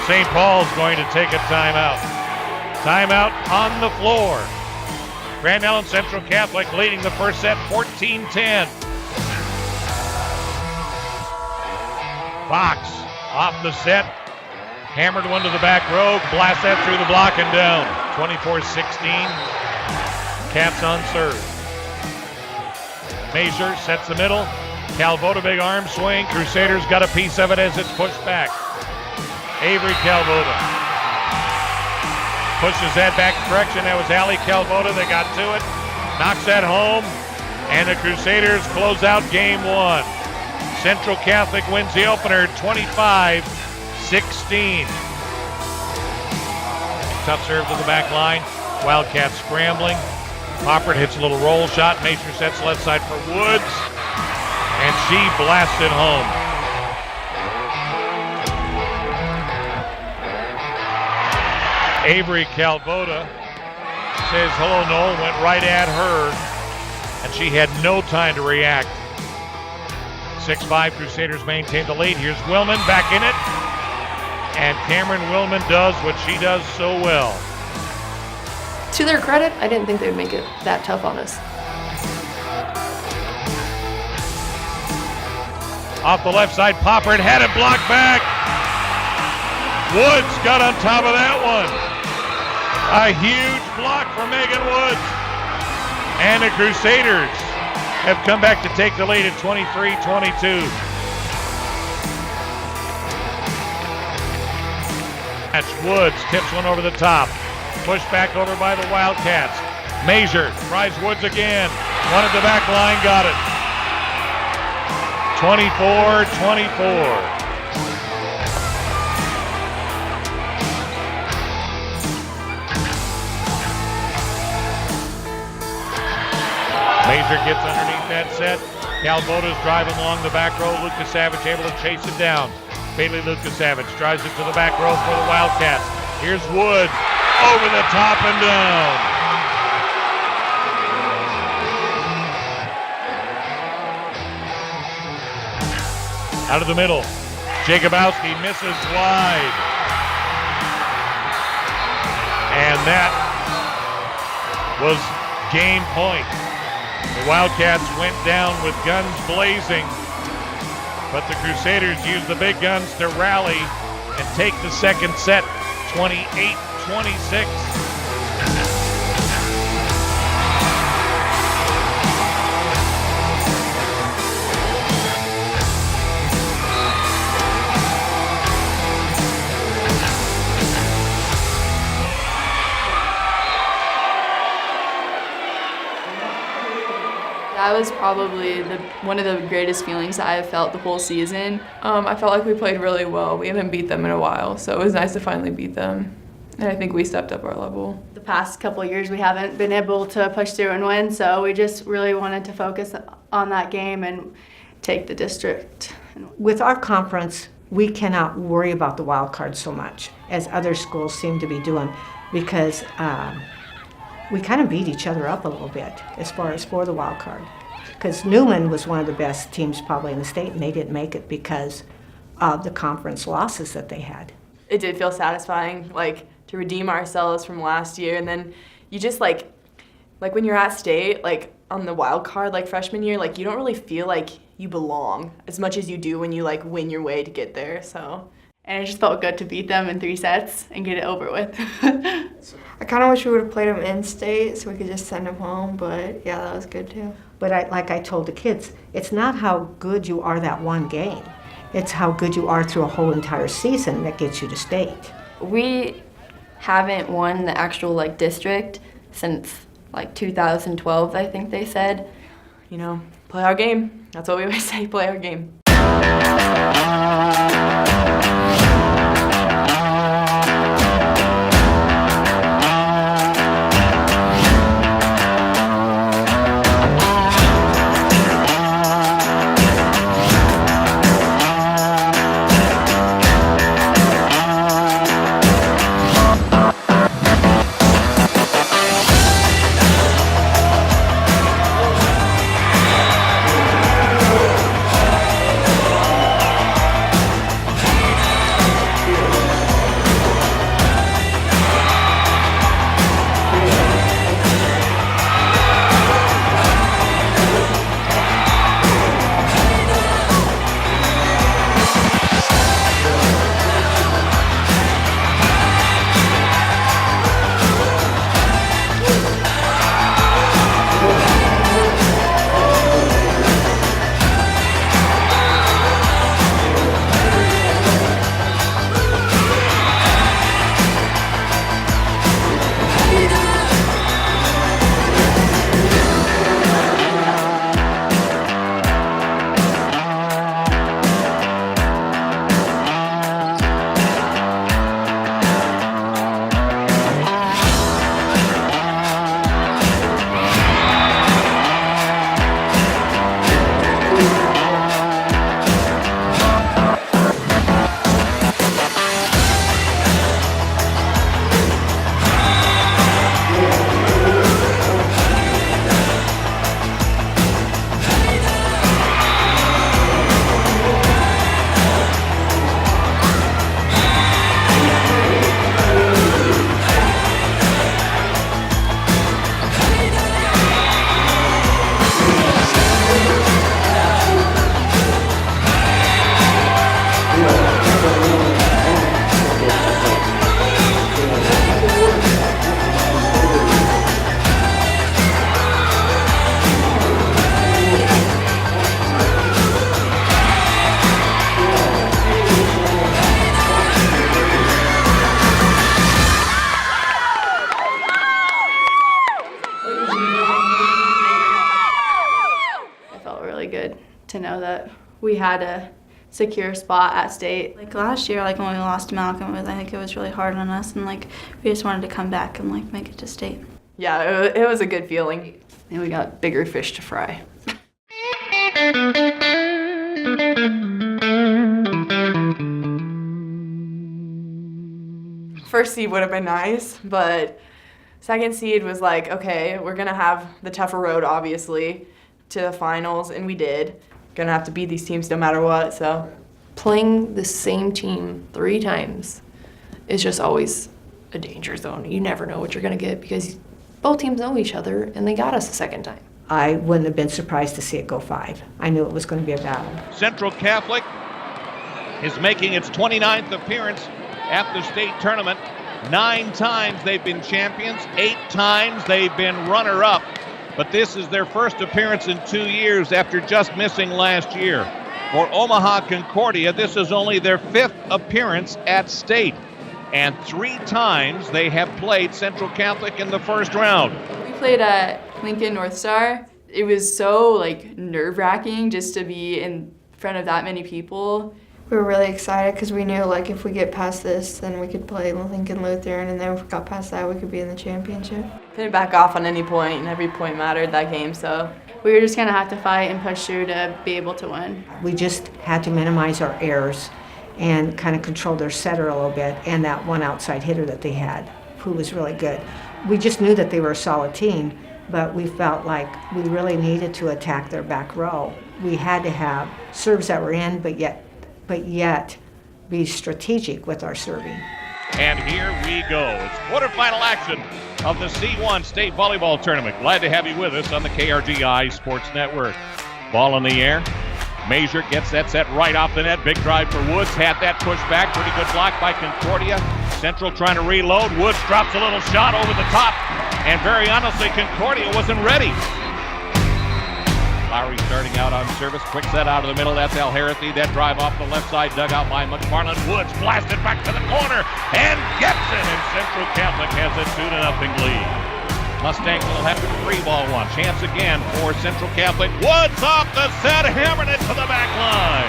A: St. Paul's going to take a timeout. Timeout on the floor. Grand Island Central Catholic leading the first set 14-10. Fox off the set. Hammered one to the back row. Blast that through the block and down. 24-16. Caps on serve. Major sets the middle. Calvoda big arm swing. Crusaders got a piece of it as it's pushed back. Avery Calvoda pushes that back direction. That was Allie Calvoda that got to it. Knocks that home. And the Crusaders close out game one. Central Catholic wins the opener 25-16. Tough serve to the back line. Wildcats scrambling. Poppard hits a little roll shot. Major sets left side for Woods. And she blasts it home. Avery Calvoda says hello, Noel, went right at her, and she had no time to react. 6-5, Crusaders maintain the lead. Here's Willman back in it, and Cameron Willman does what she does so well.
I: To their credit, I didn't think they would make it that tough on us.
A: Off the left side, Poppard had it blocked back. Woods got on top of that one. A huge block for Megan Woods. And the Crusaders have come back to take the lead at 23-22. That's Woods, tips one over the top. Pushed back over by the Wildcats. Major tries Woods again. One at the back line, got it. 24-24. Major gets underneath that set. Calvoda's driving along the back row. Lucas Savage able to chase it down. Bailey Lucas Savage drives it to the back row for the Wildcats. Here's Woods over the top and down. Out of the middle. Jacobowski misses wide. And that was game point. The Wildcats went down with guns blazing, but the Crusaders used the big guns to rally and take the second set 28-26.
J: That was probably one of the greatest feelings I have felt the whole season. I felt like we played really well. We haven't beat them in a while, so it was nice to finally beat them. And I think we stepped up our level.
K: The past couple of years we haven't been able to push through and win, so we just really wanted to focus on that game and take the district.
E: With our conference we cannot worry about the wild card so much as other schools seem to be doing, because we kind of beat each other up a little bit as far as for the wild card. Because Newman was one of the best teams probably in the state, and they didn't make it because of the conference losses that they had.
J: It did feel satisfying, like, to redeem ourselves from last year, and then you just like when you're at state, like on the wild card, like freshman year, like you don't really feel like you belong as much as you do when you like win your way to get there. So,
H: and it just felt good to beat them in 3 sets and get it over with.
B: I kind of wish we would have played them in state so we could just send them home, but yeah, that was good too.
E: But like I told the kids, it's not how good you are that one game. It's how good you are through a whole entire season that gets you to state.
G: We haven't won the actual like district since like 2012, I think they said.
J: You know, play our game. That's what we always say, play our game.
H: To know that we had a secure spot at state.
K: Like last year, like when we lost to Malcolm, I think it was really hard on us, and like we just wanted to come back and like make it to state.
J: Yeah, it was a good feeling.
C: And we got bigger fish to fry.
J: First seed would have been nice, but second seed was like, okay, we're gonna have the tougher road, obviously, to the finals, and we did. Gonna have to beat these teams no matter what, so.
I: Playing the same team 3 times is just always a danger zone. You never know what you're gonna get because both teams know each other and they got us a second time.
E: I wouldn't have been surprised to see it go 5. I knew it was going to be a battle.
A: Central Catholic is making its 29th appearance at the state tournament. 9 times they've been champions, 8 times they've been runner-up. But this is their first appearance in 2 years after just missing last year. For Omaha Concordia, this is only their 5th appearance at state. And 3 times they have played Central Catholic in the first round.
D: We played at Lincoln North Star. It was so like nerve-wracking just to be in front of that many people.
B: We were really excited because we knew like if we get past this, then we could play Lincoln Lutheran, and then if we got past that, we could be in the championship.
J: Couldn't back off on any point, and every point mattered that game, so.
H: We were just gonna have to fight and push through to be able to win.
E: We just had to minimize our errors and kind of controlled their setter a little bit, and that one outside hitter that they had, who was really good. We just knew that they were a solid team, but we felt like we really needed to attack their back row. We had to have serves that were in, but yet be strategic with our serving.
A: And here we go. It's quarterfinal action of the C1 State Volleyball Tournament. Glad to have you with us on the KRGI Sports Network. Ball in the air. Major gets that set right off the net. Big drive for Woods. Had that pushed back. Pretty good block by Concordia. Central trying to reload. Woods drops a little shot over the top. And very honestly, Concordia wasn't ready. Lowry starting out on service. Quick set out of the middle. That's Alherathi. That drive off the left side. Dug out by McFarland. Woods blasted back to the corner and gets it. And Central Catholic has a 2-0 lead. Mustangs will have to free ball one. Chance again for Central Catholic. Woods off the set. Hammered it to the back line.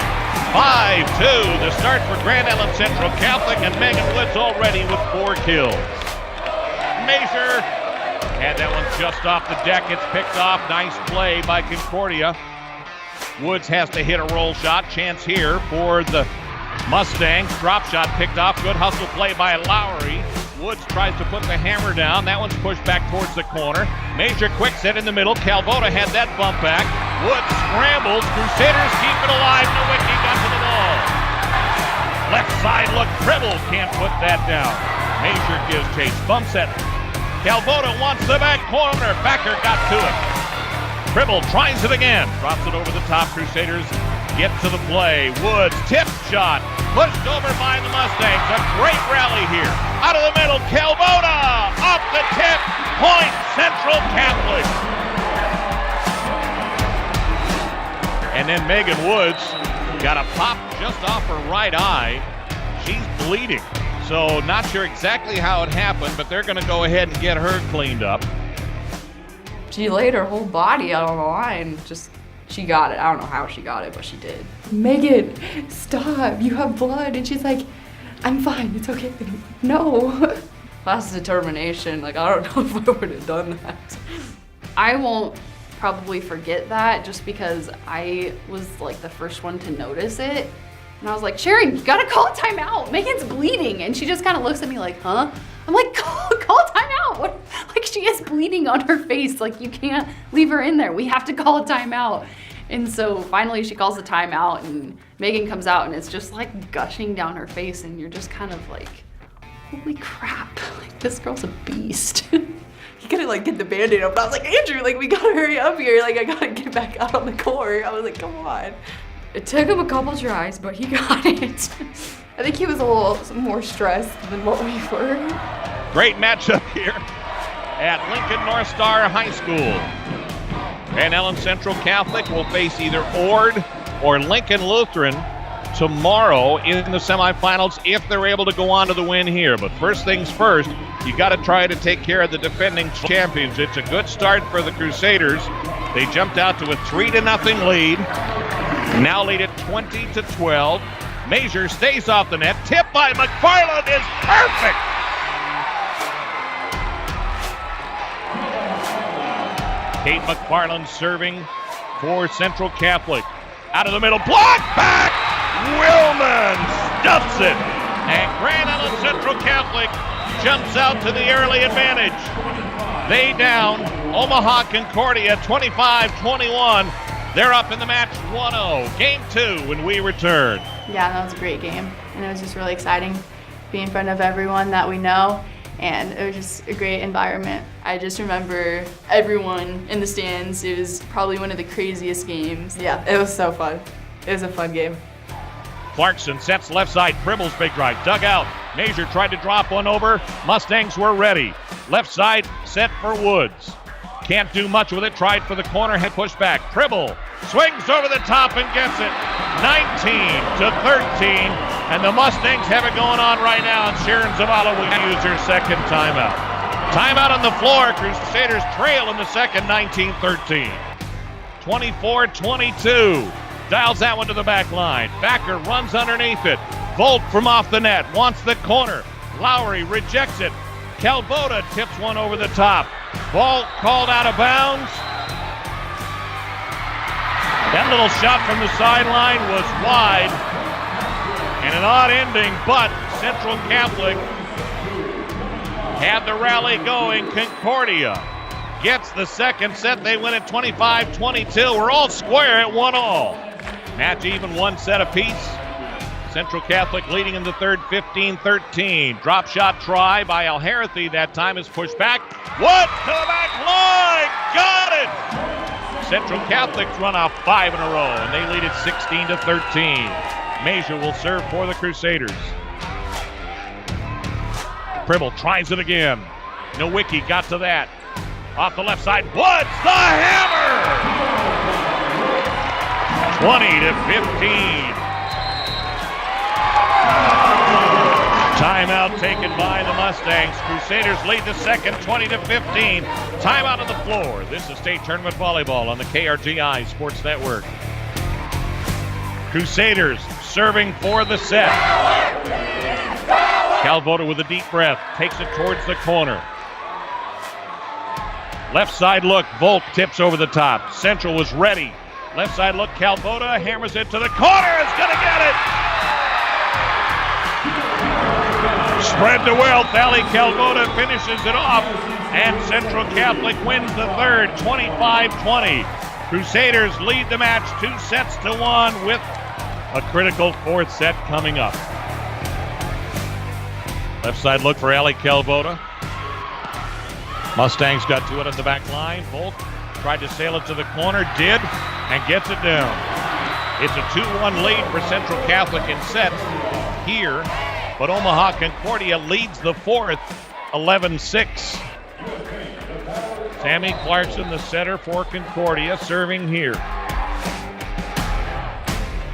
A: 5-2. The start for Grand Island Central Catholic. And Megan Woods already with 4 kills. Major. And that one just off the deck. It's picked off. Nice play by Concordia. Woods has to hit a roll shot. Chance here for the Mustangs. Drop shot picked off. Good hustle play by Lowry. Woods tries to put the hammer down. That one's pushed back towards the corner. Major quick set in the middle. Calvota had that bump back. Woods scrambles. Crusaders keep it alive. Nowicki got to the ball. Left side look. Pribble can't put that down. Major gives chase. Bump set. Calvota wants the back corner. Backer got to it. Pribble tries it again. Drops it over the top. Crusaders get to the play. Woods tip shot. Pushed over by the Mustangs. A great rally here. Out of the middle. Calvota off the tip. Point Central Catholic. And then Megan Woods got a pop just off her right eye. She's bleeding. So not sure exactly how it happened, but they're going to go ahead and get her cleaned up.
D: She laid her whole body out on the line. She got it. I don't know how she got it, but she did. Megan, stop. You have blood. And she's like, I'm fine. It's okay. No. That's determination. I don't know if I would have done that.
C: I won't probably forget that just because I was the first one to notice it. And I was like, Sharon, you gotta call a timeout. Megan's bleeding. And she just kind of looks at me like, huh? I'm like, call a timeout. What? She is bleeding on her face. You can't leave her in there. We have to call a timeout. And so finally she calls a timeout and Megan comes out and it's just gushing down her face. And you're just kind of like, holy crap. This girl's a beast.
D: He couldn't get the Band-Aid up. I was like, Andrew, we gotta hurry up here. I gotta get back out on the court. I was like, come on. It took him a couple tries, but he got it. I think he was a little more stressed than what we were.
A: Great matchup here at Lincoln North Star High School. Grand Island Central Catholic will face either Ord or Lincoln Lutheran tomorrow in the semifinals if they're able to go on to the win here. But first things first, you got to try to take care of the defending champions. It's a good start for the Crusaders. They jumped out to a 3-0 lead. Now lead at 20-12. Major stays off the net. Tip by McFarland is perfect. Kate McFarland serving for Central Catholic. Out of the middle, block back. Willman stuffs it. And Grand Island Central Catholic jumps out to the early advantage. They down Omaha Concordia 25-21. They're up in the match 1-0. Game 2 when we return.
H: Yeah, that was a great game. And it was just really exciting being in front of everyone that we know. And it was just a great environment. I just remember everyone in the stands. It was probably one of the craziest games.
D: Yeah, it was so fun. It was a fun game.
A: Clarkson sets left side. Pribble's big drive. Dug out. Major tried to drop one over. Mustangs were ready. Left side set for Woods. Can't do much with it. Tried for the corner. Head pushed back. Pribble swings over the top and gets it. 19-13. And the Mustangs have it going on right now. And Sharon Zavala will use her second timeout. Timeout on the floor. Crusaders trail in the second, 19-13. 24-22. Dials that one to the back line. Backer runs underneath it. Volt from off the net. Wants the corner. Lowry rejects it. Calvota tips one over the top. Ball called out of bounds. That little shot from the sideline was wide. And And an odd ending, but Central Catholic had the rally going. Concordia gets the second set. They win at 25-22. We're all square at 1-all. Match even, one set apiece. Central Catholic leading in the third, 15-13. Drop shot try by Alharathi. That time is pushed back. What? To the back line! Got it! Central Catholic's run off 5 in a row, and they lead it 16-13. Major will serve for the Crusaders. Pribble tries it again. Nowicki got to that. Off the left side. Woods, the hammer! 20-15. Timeout taken by the Mustangs. Crusaders lead the second, 20-15. Timeout on the floor. This is State Tournament Volleyball on the KRGI Sports Network. Crusaders serving for the set. Calvoda with a deep breath. Takes it towards the corner. Left side look. Volk tips over the top. Central was ready. Left side look. Calvoda hammers it to the corner. Is going to get it. Spread to wealth. Ali Calvoda finishes it off. And Central Catholic wins the third, 25-20. Crusaders lead the match 2-1 with a critical fourth set coming up. Left side look for Ali Calvoda. Mustangs got to it at the back line. Volk tried to sail it to the corner, did, and gets it down. It's a 2-1 lead for Central Catholic in sets here, but Omaha Concordia leads the fourth, 11-6. Sammy Clarkson, the setter for Concordia, serving here.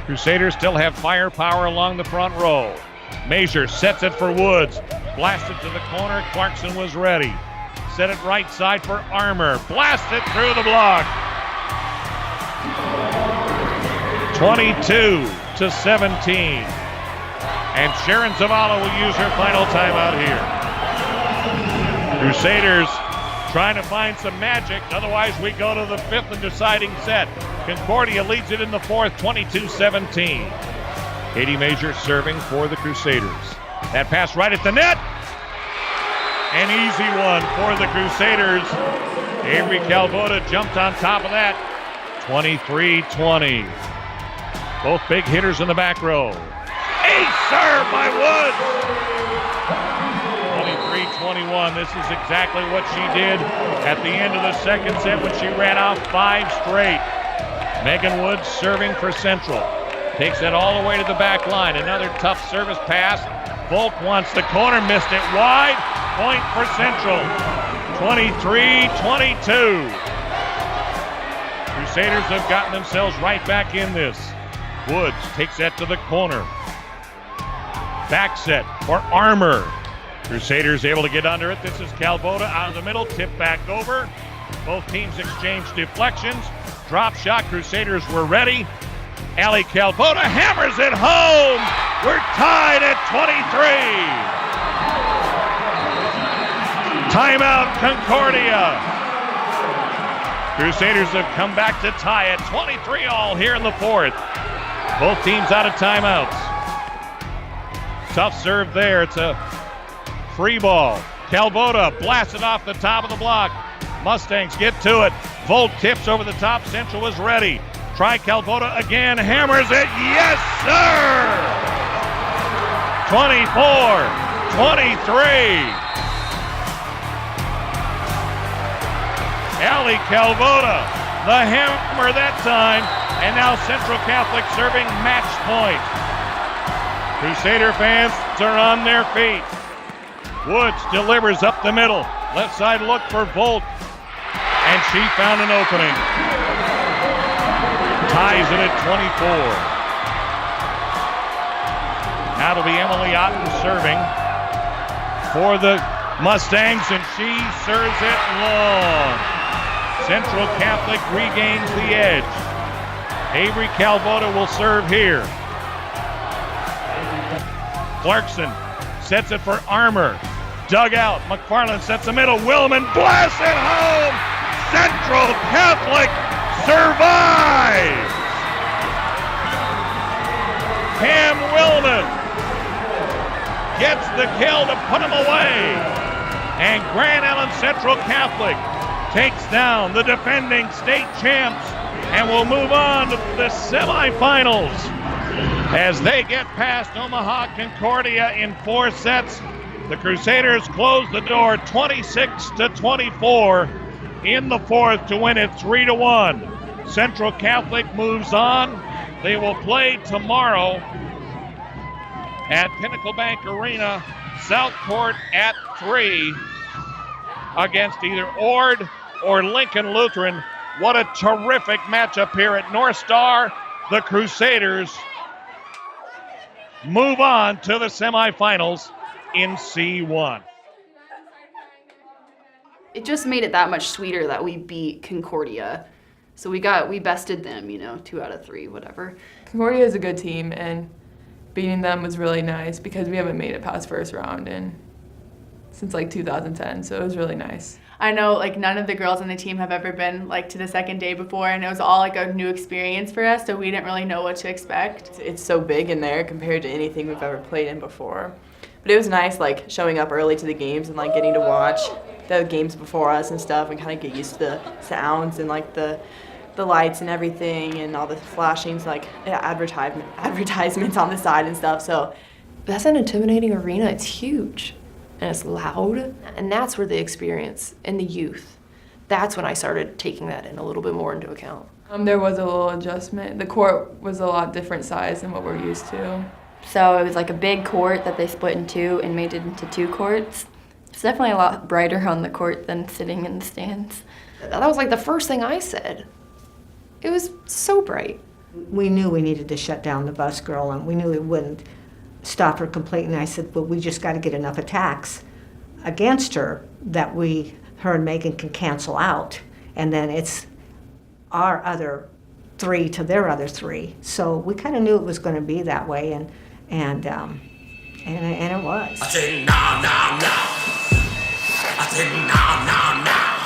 A: Crusaders still have firepower along the front row. Major sets it for Woods. Blasted to the corner. Clarkson was ready. Set it right side for Armour. Blasted through the block. 22-17. And Sharon Zavala will use her final timeout here. Crusaders trying to find some magic. Otherwise, we go to the fifth and deciding set. Concordia leads it in the fourth, 22-17. Katie Major serving for the Crusaders. That pass right at the net. An easy one for the Crusaders. Avery Calvoda jumped on top of that. 23-20. Both big hitters in the back row. Ace serve by Woods. 23-21. This is exactly what she did at the end of the second set when she ran off 5 straight. Megan Woods serving for Central. Takes it all the way to the back line. Another tough service pass. Volk wants the corner, missed it wide. Point for Central. 23-22. Crusaders have gotten themselves right back in this. Woods takes that to the corner. Back set for Armour. Crusaders able to get under it. This is Calvoda out of the middle. Tip back over. Both teams exchange deflections. Drop shot. Crusaders were ready. Ali Calvoda hammers it home. We're tied at 23. Timeout, Concordia. Crusaders have come back to tie at 23-all here in the fourth. Both teams out of timeouts. Tough serve there. It's a free ball. Calvoda blasted off the top of the block. Mustangs get to it. Volk tips over the top. Central is ready. Try Calvoda again. Hammers it. Yes, sir! 24-23. Ali Calvoda, the hammer that time, and now Central Catholic serving match point. Crusader fans are on their feet. Woods delivers up the middle. Left side look for Volk, and she found an opening. Ties it at 24. Now it'll be Emily Otten serving for the Mustangs, and she serves it long. Central Catholic regains the edge. Avery Calvoda will serve here. Clarkson sets it for Armour. Dug out. McFarland sets the middle. Willman blasts it home. Central Catholic survives. Pam Willman gets the kill to put him away. And Grand Island Central Catholic takes down the defending state champs and will move on to the semifinals as they get past Omaha Concordia in 4 sets. The Crusaders close the door 26-24 in the fourth to win it 3-1. Central Catholic moves on. They will play tomorrow at Pinnacle Bank Arena, South Court at 3 against either Ord or Lincoln Lutheran. What a terrific matchup here at North Star. The Crusaders move on to the semifinals in C1.
C: It just made it that much sweeter that we beat Concordia. So we bested them, 2 out of 3, whatever.
J: Concordia is a good team, and beating them was really nice because we haven't made it past first round since like 2010, so it was really nice.
H: I know like none of the girls on the team have ever been like to the second day before, and it was all like a new experience for us, so we didn't really know what to expect.
B: It's so big in there compared to anything we've ever played in before. But it was nice like showing up early to the games and like getting to watch the games before us and stuff and kind of get used to the sounds and like the lights and everything and all the flashings, like advertisements on the side and stuff. So
I: that's an intimidating arena. It's huge and it's loud, and that's where the experience and the youth, that's when I started taking that in a little bit more into account.
J: There was a little adjustment. The court was a lot different size than what we're used to.
G: So it was like a big court that they split in 2 and made it into 2 courts. It's definitely a lot brighter on the court than sitting in the stands.
I: That was like the first thing I said. It was so bright.
E: We knew we needed to shut down the bus girl, and we knew it wouldn't stop her completely. And I said, well, we just got to get enough attacks against her that her and Megan can cancel out. And then it's our other 3 to their other 3. So we kind of knew it was going to be that way, and it was.
P: I say now, now, now. I say now, now, now.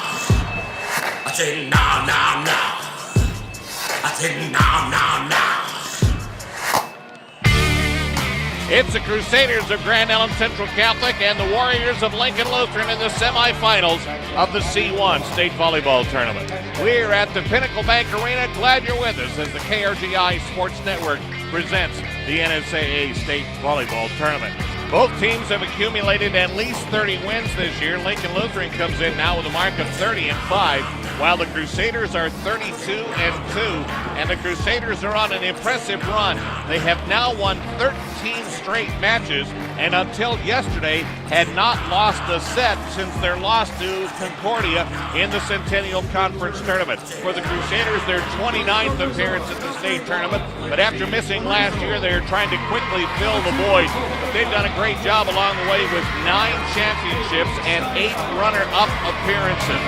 P: I say now, now, now. I say now, now, now.
A: It's the Crusaders of Grand Island Central Catholic and the Warriors of Lincoln Lutheran in the semifinals of the C1 State Volleyball Tournament. We're at the Pinnacle Bank Arena. Glad you're with us as the KRGI Sports Network presents the NSAA State Volleyball Tournament. Both teams have accumulated at least 30 wins this year. Lincoln Lutheran comes in now with a mark of 30-5, while the Crusaders are 32-2, and the Crusaders are on an impressive run. They have now won 13 straight matches, and until yesterday had not lost a set since their loss to Concordia in the Centennial Conference Tournament. For the Crusaders, their 29th appearance at the state tournament, but after missing last year, they're trying to quickly fill the void. But they've done a great job along the way with 9 championships and 8 runner-up appearances.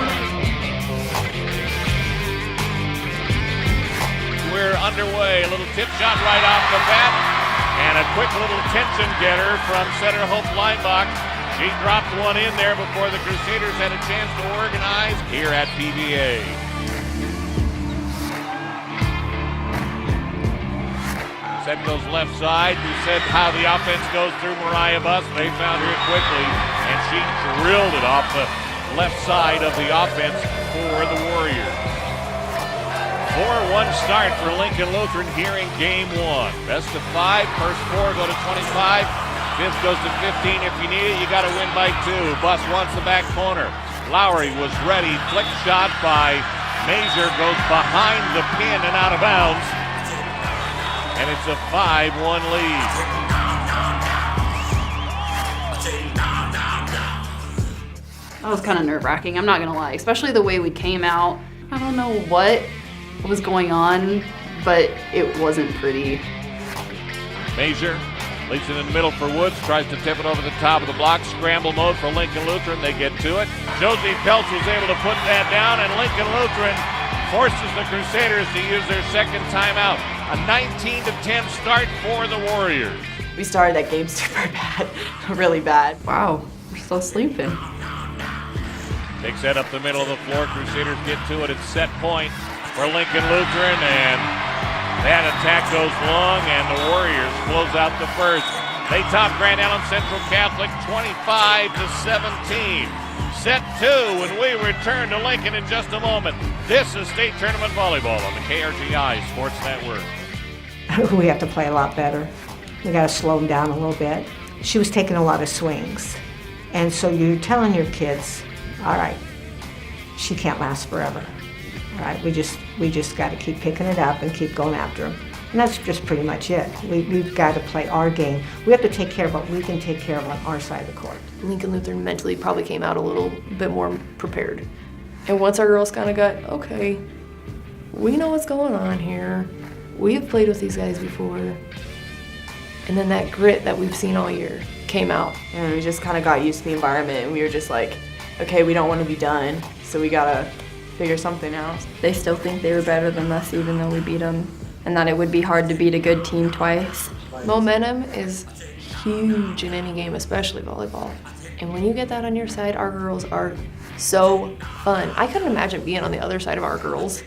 A: We're underway. A little tip shot right off the bat. And a quick little tension getter from center Hope Leinbach. She dropped one in there before the Crusaders had a chance to organize here at PBA. Set goes left side. We said how the offense goes through Mariah Buss. They found her quickly, and she drilled it off the left side of the offense for the Warriors. 4-1 start for Lincoln Lutheran here in game 1. Best of 5, first 4 go to 25. Fifth goes to 15. If you need it, you got to win by 2. Buss wants the back corner. Lowry was ready. Flick shot by Major goes behind the pin and out of bounds. And it's a 5-1 lead.
C: That was kind of nerve-wracking, I'm not going to lie. Especially the way we came out. I don't know what was going on, but it wasn't pretty.
A: Major leaves it in the middle for Woods, tries to tip it over the top of the block. Scramble mode for Lincoln Lutheran. They get to it. Josie Peltz was able to put that down, and Lincoln Lutheran forces the Crusaders to use their second timeout. A 19-10 start for the Warriors.
B: We started that game super bad, really bad.
D: Wow, we're still sleeping.
A: Big set up the middle of the floor. Crusaders get to it at set point for Lincoln Lutheran, and that attack goes long, and the Warriors close out the first. They top Grand Island Central Catholic 25-17. Set 2 when we return to Lincoln in just a moment. This is State Tournament Volleyball on the KRGI Sports Network.
E: We have to play a lot better. We got to slow them down a little bit. She was taking a lot of swings. And so you're telling your kids, all right, she can't last forever. All right, we just got to keep picking it up and keep going after them. And that's just pretty much it. We've got to play our game. We have to take care of what we can take care of on our side of the court.
I: Lincoln Lutheran mentally probably came out a little bit more prepared. And once our girls kind of got, okay, we know what's going on here. We have played with these guys before. And then that grit that we've seen all year came out.
J: And we just kind of got used to the environment, and we were just like, okay, we don't want to be done, so we gotta figure something out.
G: They still think they were better than us even though we beat them, and that it would be hard to beat a good team twice.
I: Momentum is huge in any game, especially volleyball. And when you get that on your side, our girls are so fun. I couldn't imagine being on the other side of our girls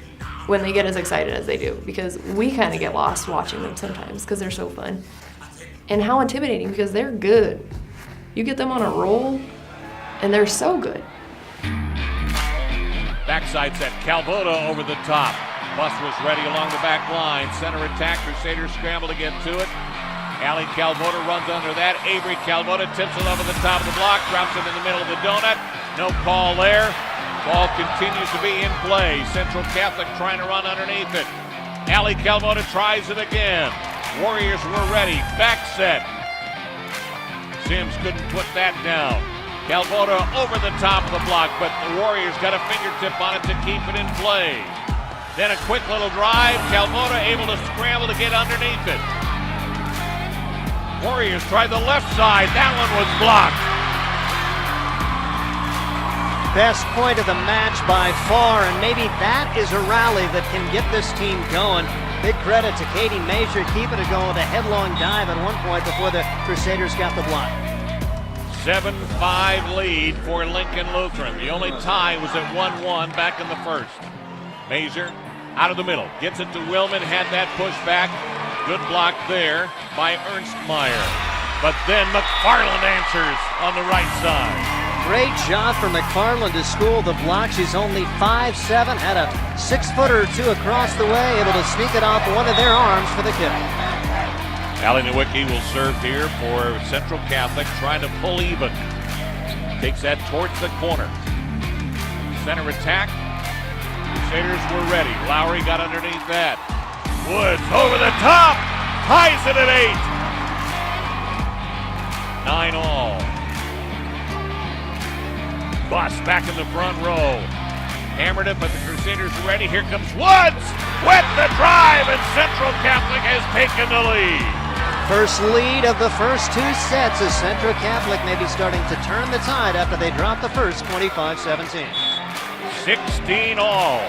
I: when they get as excited as they do, because we kind of get lost watching them sometimes because they're so fun. And how intimidating, because they're good. You get them on a roll, and they're so good.
A: Backside set, Calvoda over the top. Bus was ready along the back line. Center attack, Crusaders scramble to get to it. Allie Calvoda runs under that. Avery Calvoda tips it over the top of the block, drops it in the middle of the donut. No call there. Ball continues to be in play. Central Catholic trying to run underneath it. Allie Calvoda tries it again. Warriors were ready. Back set. Sims couldn't put that down. Calvoda over the top of the block, but the Warriors got a fingertip on it to keep it in play. Then a quick little drive. Calvoda able to scramble to get underneath it. Warriors tried the left side. That one was blocked.
Q: Best point of the match by far, and maybe that is a rally that can get this team going. Big credit to Katie Major keeping it going with a headlong dive at one point before the Crusaders got the block.
A: 7-5 lead for Lincoln Lutheran. The only tie was at 1-1 back in the first. Major out of the middle, gets it to Willman, had that push back. Good block there by Ernstmeyer. But then McFarland answers on the right side.
Q: Great job for McFarland to school the block. She's only 5'7", had a 6-footer or two across the way, able to sneak it off one of their arms for the kill.
A: Allie Nowicki will serve here for Central Catholic, trying to pull even. Takes that towards the corner. Center attack. Crusaders were ready. Lowry got underneath that. Woods over the top. Ties it at 8. 9-all. Bus back in the front row. Hammered it, but the Crusaders are ready. Here comes Woods with the drive, and Central Catholic has taken the lead.
Q: First lead of the first two sets as Central Catholic may be starting to turn the tide after they dropped the first 25-17.
A: 16-all.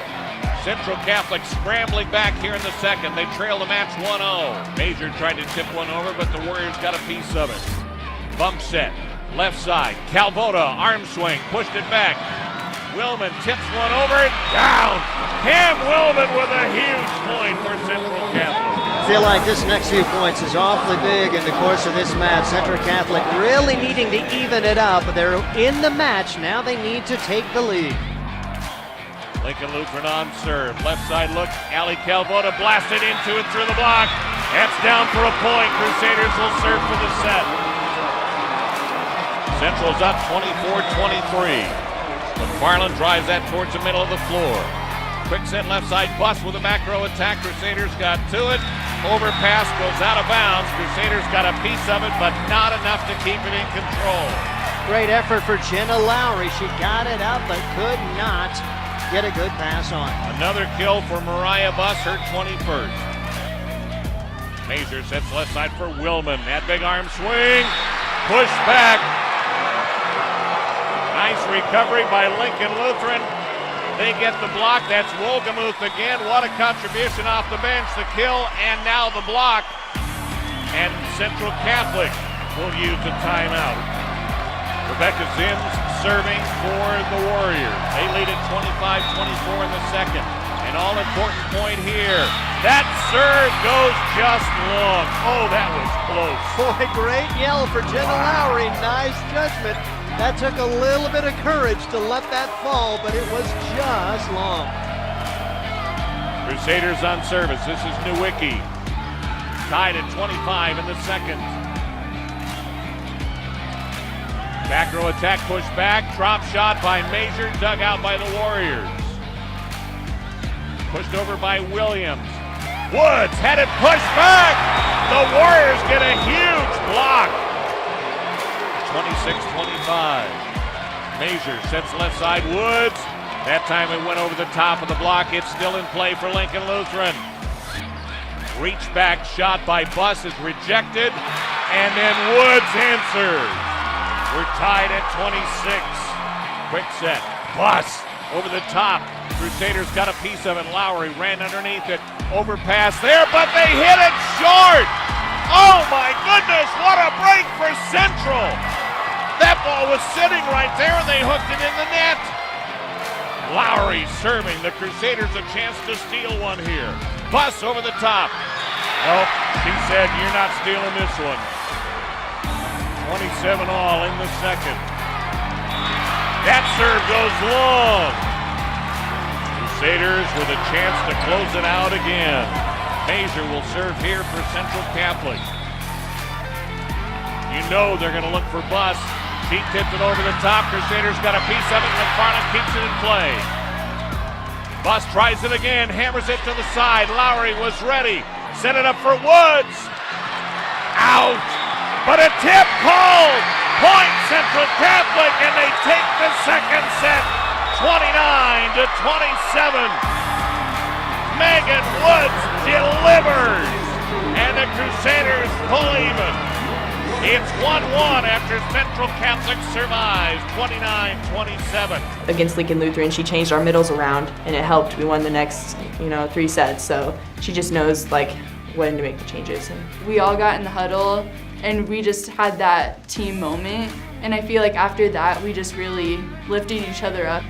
A: Central Catholic scrambling back here in the second. They trail the match 1-0. Major tried to tip one over, but the Warriors got a piece of it. Bump set. Left side, Calvoda, arm swing, pushed it back. Willman tips one over and down. Cam Willman with a huge point for Central Catholic.
Q: I feel like this next few points is awfully big in the course of this match. Central Catholic really needing to even it up. They're in the match. Now they need to take the lead.
A: Lincoln Lutheran on serve. Left side look. Allie Calvoda blasted into it through the block. That's down for a point. Crusaders will serve for the set. Central's up 24-23. McFarland drives that towards the middle of the floor. Quick set left side bust with a back row attack. Crusaders got to it. Overpass goes out of bounds. Crusaders got a piece of it, but not enough to keep it in control.
Q: Great effort for Jenna Lowry. She got it up, but could not get a good pass on.
A: Another kill for Mariah Buss, her 21st. Major sets left side for Willman. That big arm swing. Push back. Nice recovery by Lincoln Lutheran. They get the block. That's Wolgamuth again. What a contribution off the bench. The kill and now the block. And Central Catholic will use the timeout. Rebecca Sims serving for the Warriors. They lead at 25-24 in the second. And An all-important point here. That serve goes just long. Oh, that was close.
Q: Boy, great yell for Jenna Lowry. Nice judgment. That took a little bit of courage to let that fall, but it was just long.
A: Crusaders on service. This is Nowicki. Tied at 25 in the second. Back row attack, push back. Drop shot by Major, dug out by the Warriors. Pushed over by Williams. Woods had it pushed back. The Warriors get a huge block. 26-25. Major sets left side. Woods. That time it went over the top of the block. It's still in play for Lincoln Lutheran. Reach back shot by Buss is rejected. And then Woods answers. We're tied at 26. Quick set. Buss over the top. Crusaders got a piece of it. Lowry ran underneath it. Overpass there, but they hit it short. Oh my goodness, what a break for Central. That ball was sitting right there and they hooked it in the net. Lowry serving the Crusaders a chance to steal one here. Buss over the top. Oh, she said, you're not stealing this one. 27 all in the second. That serve goes long. Crusaders with a chance to close it out again. Major will serve here for Central Catholic. You know they're going to look for Buss. She tipped it over the top. Crusaders got a piece of it. McFarland keeps it in play. Buss tries it again, hammers it to the side. Lowry was ready. Set it up for Woods. Out. But a tip called. Point Central Catholic, and they take the second set. 29-27. Megan Woods delivers, and the Crusaders pull even. It's 1-1 after Central Catholic survives 29-27.
B: Against Lincoln Lutheran, she changed our middles around, and it helped. We won the next, 3 sets. So she just knows when to make the changes. And
J: we all got in the huddle, and we just had that team moment. And I feel like after that, we just really lifted each other up.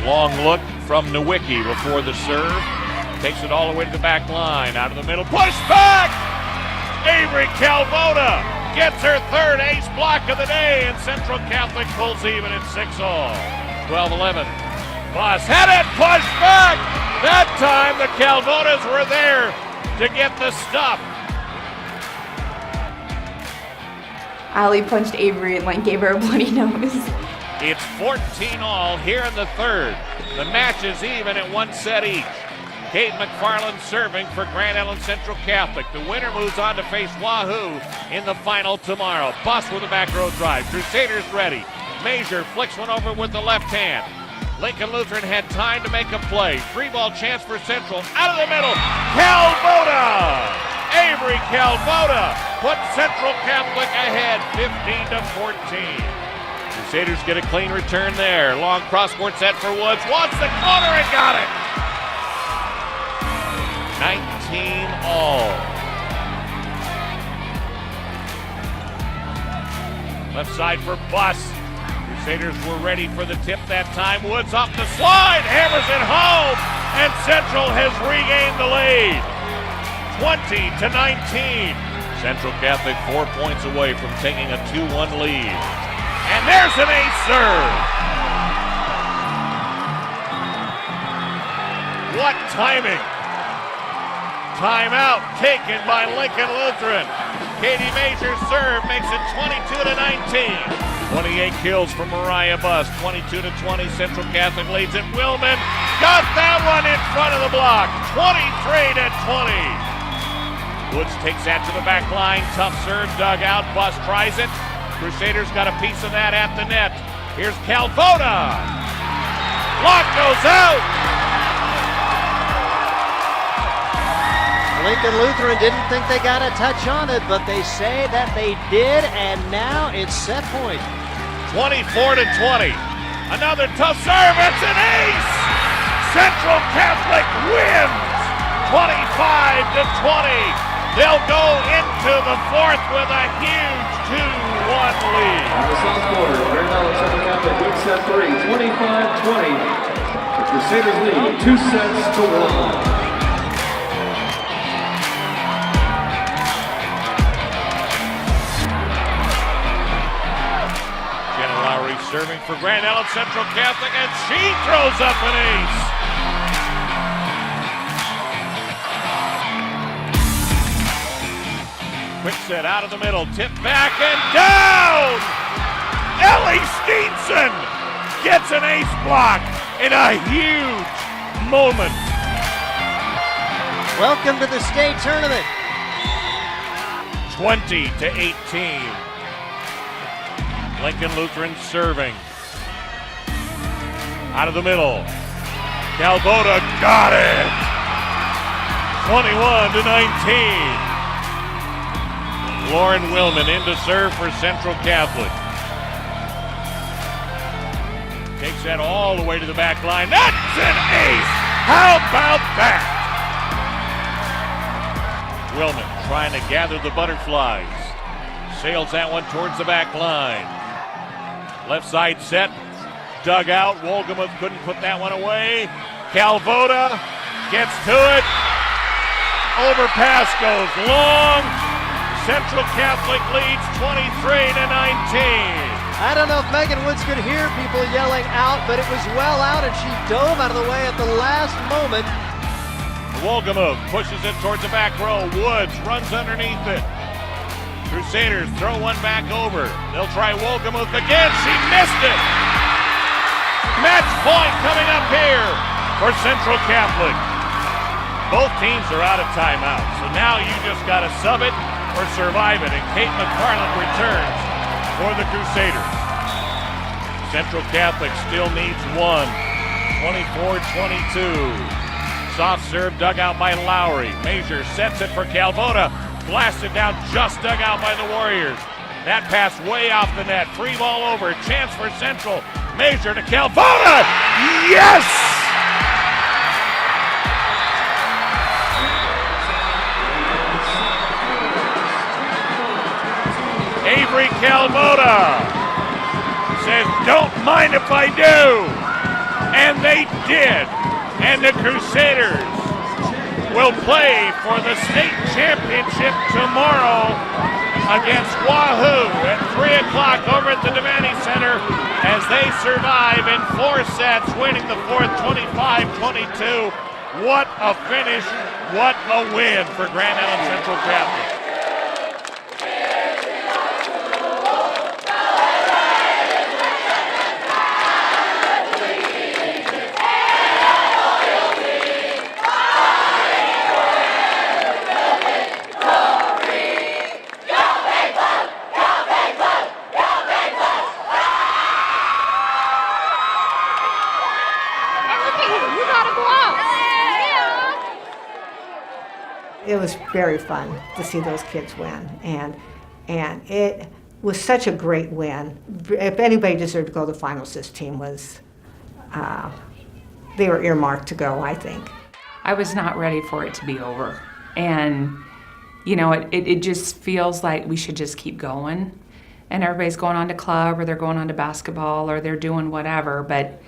A: Long look from Nowicki before the serve. Takes it all the way to the back line. Out of the middle. Push back! Avery Calvota gets her third ace block of the day, and Central Catholic pulls even at 6 all. 12-11. Buss had it pushed back! That time the Calvotas were there to get the stuff.
D: Allie punched Avery and gave her a bloody nose.
A: It's 14 all here in the third. The match is even at 1 set each. Kate McFarland serving for Grand Island Central Catholic. The winner moves on to face Wahoo in the final tomorrow. Buss with a back row drive. Crusaders ready. Major flicks one over with the left hand. Lincoln Lutheran had time to make a play. Free ball chance for Central. Out of the middle. Calvota! Avery Calvota puts Central Catholic ahead 15-14. Crusaders get a clean return there. Long cross-court set for Woods. Wants the corner and got it. 19 all. Left side for Buss. Crusaders were ready for the tip that time. Woods off the slide, hammers it home, and Central has regained the lead. 20-19. Central Catholic 4 points away from taking a 2-1 lead. And there's an ace serve. What timing. Timeout taken by Lincoln Lutheran. Katie Major's serve makes it 22-19. 28 kills for Mariah Buss. 22-20. Central Catholic leads it. Willman got that one in front of the block. 23-20. Woods takes that to the back line. Tough serve, dug out. Buss tries it. Crusaders got a piece of that at the net. Here's Calvota. Block goes out.
Q: Lincoln Lutheran didn't think they got a touch on it, but they say that they did, and now it's set point.
A: 24-20. Another tough serve. It's an ace. Central Catholic wins 25-20. They'll go into the fourth with a huge 2-1 lead.
R: In the South Quarter, Grand Island Central Catholic wins set 3, 25-20.
N: The Crusaders lead 2 sets to 1.
A: Serving for Grand Island Central Catholic, and she throws up an ace. Quick set out of the middle, tip back and down! Ellie Steenson gets an ace block in a huge moment.
Q: Welcome to the state tournament.
A: 20-18. Lincoln Lutheran serving. Out of the middle. Calvota got it! 21-19. Lauren Willman in to serve for Central Catholic. Takes that all the way to the back line. That's an ace! How about that? Willman trying to gather the butterflies. Sails that one towards the back line. Left side set, dug out. Wolgamuth couldn't put that one away. Calvota gets to it. Overpass goes long. Central Catholic leads 23-19.
Q: I don't know if Megan Woods could hear people yelling out, but it was well out and she dove out of the way at the last moment.
A: Wolgamuth pushes it towards the back row. Woods runs underneath it. Crusaders throw one back over. They'll try Wolgamuth again. She missed it. Match point coming up here for Central Catholic. Both teams are out of timeout, so now you just got to sub it or survive it. And Kate McFarland returns for the Crusaders. Central Catholic still needs one. 24-22. Soft serve dug out by Lowry. Major sets it for Calvota. Blasted down, just dug out by the Warriors. That pass way off the net. Free ball over. Chance for Central. Major to Calvota. Yes! Avery Calvota says, don't mind if I do. And they did. And the Crusaders will play for the state championship tomorrow against Wahoo at 3 o'clock over at the Devaney Center as they survive in 4 sets, winning the fourth 25-22. What a finish, what a win for Grand Island Central Catholic.
E: It was very fun to see those kids win, and it was such a great win. If anybody deserved to go to the finals, this team was, they were earmarked to go, I think.
F: I was not ready for it to be over. And, you know, it just feels like we should just keep going. And everybody's going on to club, or they're going on to basketball, or they're doing whatever, but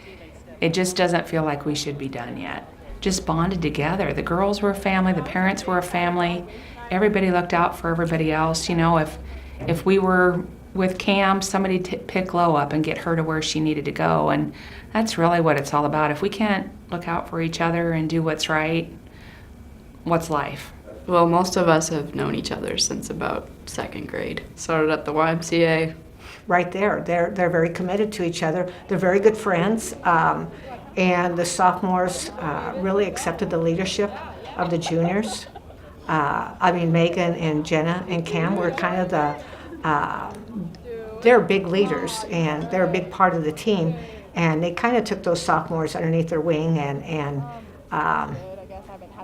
F: it just doesn't feel like we should be done yet. Just bonded together. The girls were a family, the parents were a family. Everybody looked out for everybody else. You know, if we were with Cam, somebody pick Lo up and get her to where she needed to go. And that's really what it's all about. If we can't look out for each other and do what's right, what's life?
D: Well, most of us have known each other since about 2nd grade. Started at the YMCA.
E: Right there, they're very committed to each other. They're very good friends. And the sophomores really accepted the leadership of the juniors. I mean, Megan and Jenna and Cam were kind of they're big leaders, and they're a big part of the team. And they kind of took those sophomores underneath their wing, and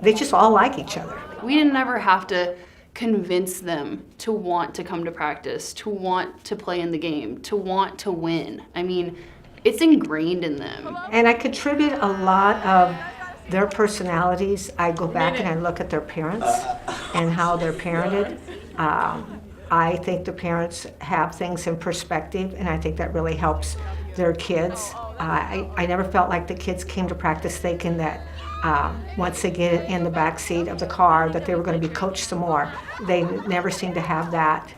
E: they just all like each other.
C: We didn't ever have to convince them to want to come to practice, to want to play in the game, to want to win. I mean, it's ingrained in them. And
E: I contribute a lot of their personalities. I go back and I look at their parents and how they're parented. I think the parents have things in perspective, and I think that really helps their kids I never felt like the kids came to practice thinking that once they get in the back seat of the car that they were going to be coached some more. They never seemed to have that.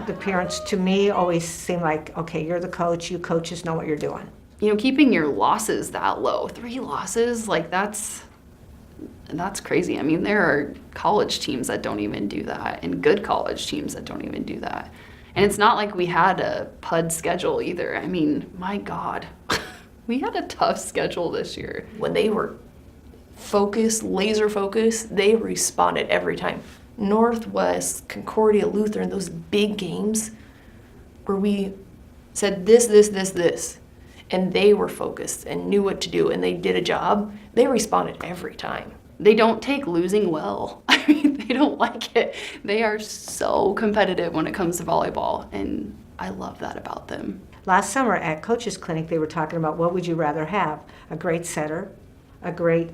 E: The parents, to me, always seem like, okay, you're the coach, you coaches know what you're doing.
C: You know, keeping your losses that low, 3 losses, like that's crazy. I mean, there are college teams that don't even do that, and good college teams that don't even do that. And it's not like we had a PUD schedule either. I mean, my God, we had a tough schedule this year.
I: When they were focused, laser focused, they responded every time. Northwest, Concordia, Lutheran, those big games where we said this, and they were focused and knew what to do and they did a job, they responded every time.
C: They don't take losing well. I mean, they don't like it. They are so competitive when it comes to volleyball, and I love that about them.
E: Last summer at Coach's Clinic, they were talking about what would you rather have? A great setter, a great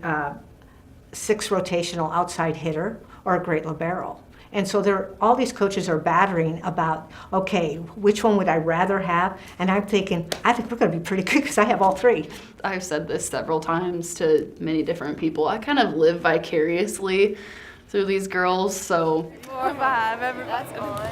E: 6 rotational outside hitter, or a great libero. And so all these coaches are battering about, okay, which one would I rather have? And I'm thinking, I think we're going to be pretty good because I have all 3.
C: I've said this several times to many different people. I kind of live vicariously through these girls, so.
K: 4-5, everybody's on.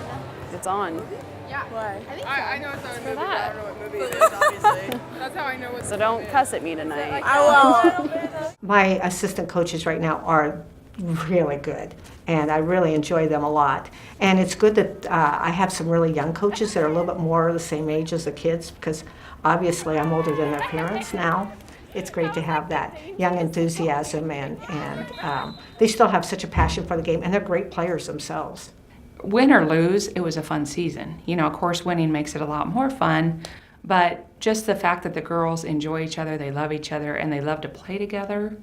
H: It's on.
K: Yeah. Why?
J: I know it's not a movie, but I don't know what movie it is, obviously. That's how I know what's
H: So don't cuss at me tonight.
K: I will.
E: My assistant coaches right now are really good, and I really enjoy them a lot. And it's good that I have some really young coaches that are a little bit more the same age as the kids, because obviously I'm older than their parents now. It's great to have that young enthusiasm, and they still have such a passion for the game, and they're great players themselves.
F: Win or lose, it was a fun season. You know, of course, winning makes it a lot more fun, but just the fact that the girls enjoy each other, they love each other, and they love to play together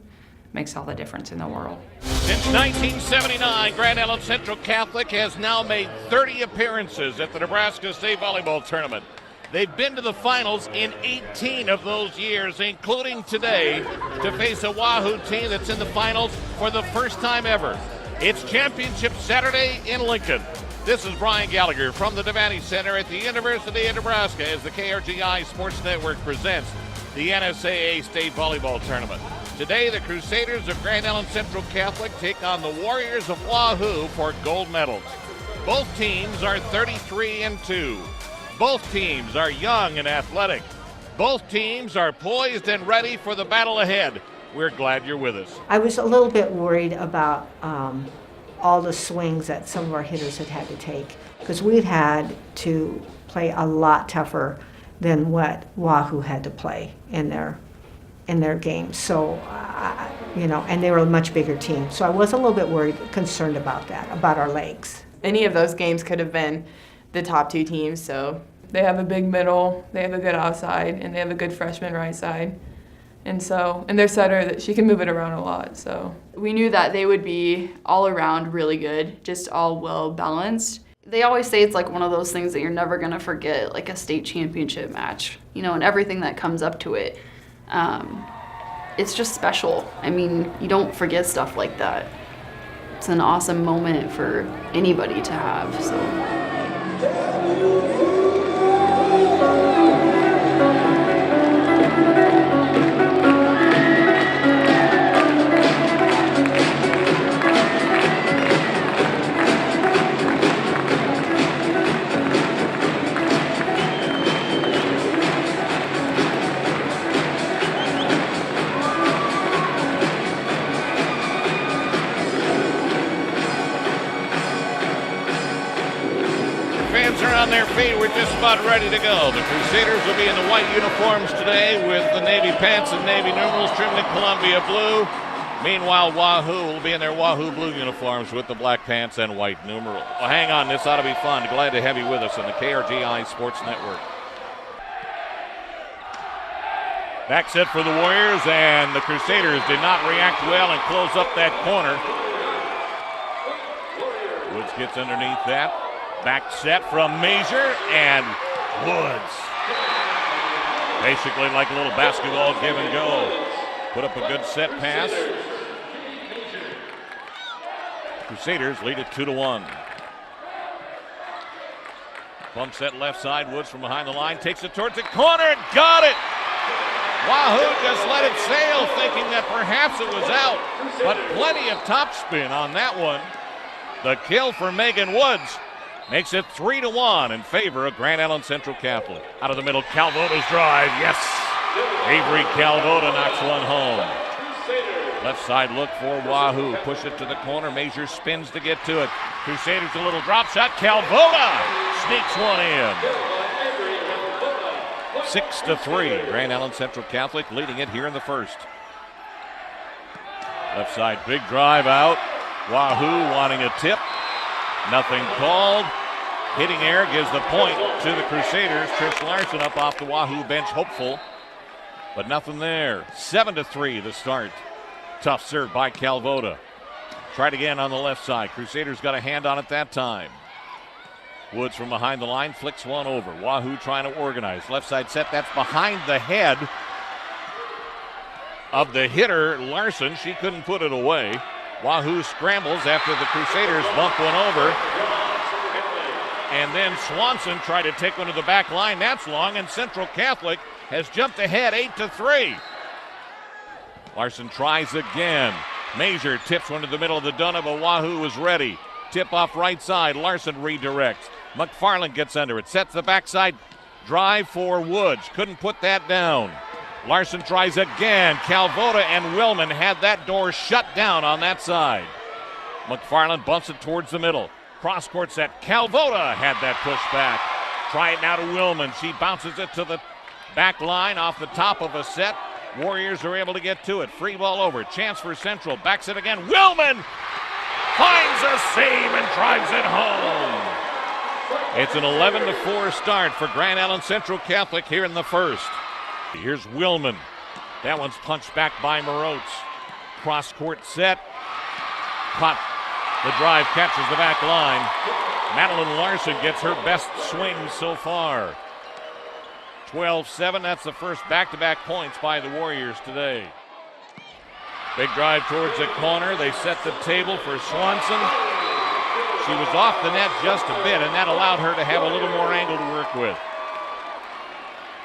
F: makes all the difference in the world.
A: Since 1979, Grand Island Central Catholic has now made 30 appearances at the Nebraska State Volleyball Tournament. They've been to the finals in 18 of those years, including today, to face a Wahoo team that's in the finals for the first time ever. It's Championship Saturday in Lincoln. This is Brian Gallagher from the Devaney Center at the University of Nebraska as the KRGI Sports Network presents the NSAA State Volleyball Tournament. Today, the Crusaders of Grand Island Central Catholic take on the Warriors of Wahoo for gold medals. Both teams are 33-2. Both teams are young and athletic. Both teams are poised and ready for the battle ahead. We're glad you're with us.
E: I was a little bit worried about all the swings that some of our hitters had to take, because we'd had to play a lot tougher than what Wahoo had to play in their game. So, and they were a much bigger team. So I was a little bit concerned about that, about our legs.
J: Any of those games could have been the top 2 teams, so they have a big middle, they have a good outside, and they have a good freshman right side. And their setter, that she can move it around a lot, so.
H: We knew that they would be all around really good, just all well balanced.
C: They always say it's like one of those things that you're never going to forget, like a state championship match, and everything that comes up to it. It's just special. I mean, you don't forget stuff like that. It's an awesome moment for anybody to have, so.
A: On their feet, we're just about ready to go. The Crusaders will be in the white uniforms today with the Navy pants and Navy numerals trimmed in Columbia blue. Meanwhile, Wahoo will be in their Wahoo blue uniforms with the black pants and white numerals. Well, hang on, this ought to be fun. Glad to have you with us on the KRGI Sports Network. Back set for the Warriors, and the Crusaders did not react well and close up that corner. Woods gets underneath that. Back set from Major, and Woods. Basically like a little basketball give and go. Put up a good set pass. Crusaders lead it 2-1. Pump set left side. Woods from behind the line takes it towards the corner and got it. Wahoo just let it sail, thinking that perhaps it was out, but plenty of topspin on that one. The kill for Megan Woods makes it 3-1 in favor of Grand Island Central Catholic. Out of the middle, Calvota's drive, yes! Avery Calvota knocks one home. Left side look for Wahoo. Push it to the corner. Major spins to get to it. Crusaders a little drop shot. Calvota sneaks one in. 6-3. Grand Island Central Catholic leading it here in the first. Left side, big drive out. Wahoo wanting a tip. Nothing called. Hitting air gives the point to the Crusaders. Trish Larson up off the Wahoo bench, hopeful. But nothing there. 7-3 the start. Tough serve by Calvota. Tried again on the left side. Crusaders got a hand on it that time. Woods from behind the line flicks one over. Wahoo trying to organize. Left side set. That's behind the head of the hitter, Larson. She couldn't put it away. Wahoo scrambles after the Crusaders bump one over. And then Swanson tried to take one to the back line. That's long, and Central Catholic has jumped ahead 8-3. Larson tries again. Major tips one to the middle of the donut, but Wahoo was ready. Tip off right side. Larson redirects. McFarland gets under it. Sets the backside drive for Woods. Couldn't put that down. Larson tries again. Calvota and Willman had that door shut down on that side. McFarland bumps it towards the middle. Cross court set. Calvota had that push back. Try it now to Willman. She bounces it to the back line off the top of a set. Warriors are able to get to it. Free ball over. Chance for Central. Backs it again. Willman finds a seam and drives it home. It's an 11-4 start for Grand Island Central Catholic here in the first. Here's Willman. That one's punched back by Moritz. Cross court set. Caught. The drive catches the back line. Madeline Larson gets her best swing so far. 12-7, that's the first back-to-back points by the Warriors today. Big drive towards the corner. They set the table for Swanson. She was off the net just a bit, and that allowed her to have a little more angle to work with.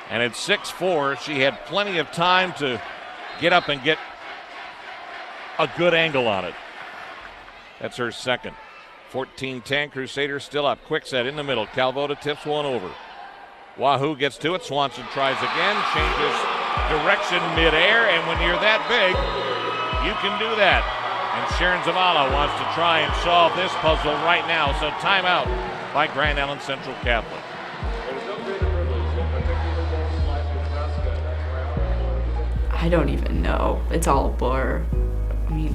A: And at 6-4, she had plenty of time to get up and get a good angle on it. That's her second. 14-10, Crusaders still up. Quick set in the middle. Calvota tips one over. Wahoo gets to it. Swanson tries again. Changes direction midair, and when you're that big, you can do that. And Sharon Zavala wants to try and solve this puzzle right now. So timeout by Grand Island Central Catholic.
D: I don't even know. It's all a blur. I mean,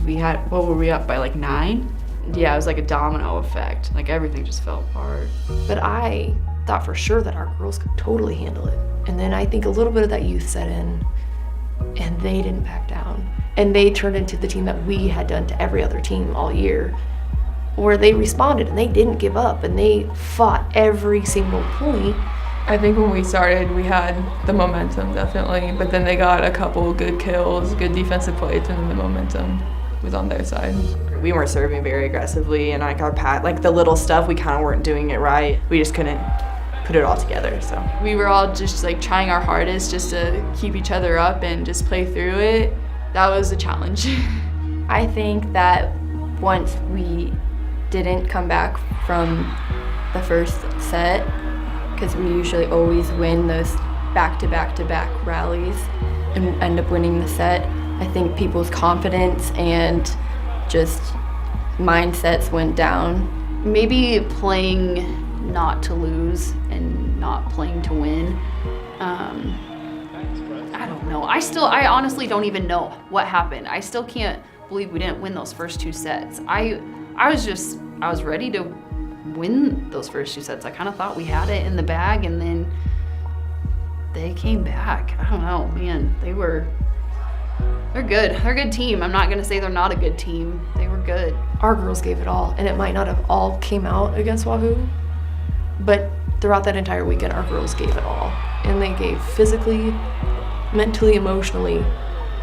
D: what were we up by, like 9? Yeah, it was like a domino effect. Like everything just fell apart.
I: But I thought for sure that our girls could totally handle it. And then I think a little bit of that youth set in, and they didn't back down. And they turned into the team that we had done to every other team all year, where they responded and they didn't give up and they fought every single point.
B: I think when we started, we had the momentum, definitely, but then they got a couple good kills, good defensive plays, and then the momentum was on their side.
J: We weren't serving very aggressively, and like the little stuff, we kind of weren't doing it right. We just couldn't put it all together, so.
H: We were all just like trying our hardest just to keep each other up and just play through it. That was a challenge.
G: I think that once we didn't come back from the first set, because we usually always win those back-to-back-to-back rallies and end up winning the set, I think people's confidence and just mindsets went down.
C: Maybe playing not to lose and not playing to win. I don't know. I honestly don't even know what happened. I still can't believe we didn't win those first 2 sets. I was ready to win those first 2 sets. I kind of thought we had it in the bag, and then they came back. I don't know, man. They're good. They're a good team. I'm not gonna say they're not a good team. They were good.
I: Our girls gave it all, and it might not have all came out against Wahoo, but throughout that entire weekend, our girls gave it all. And they gave physically, mentally, emotionally,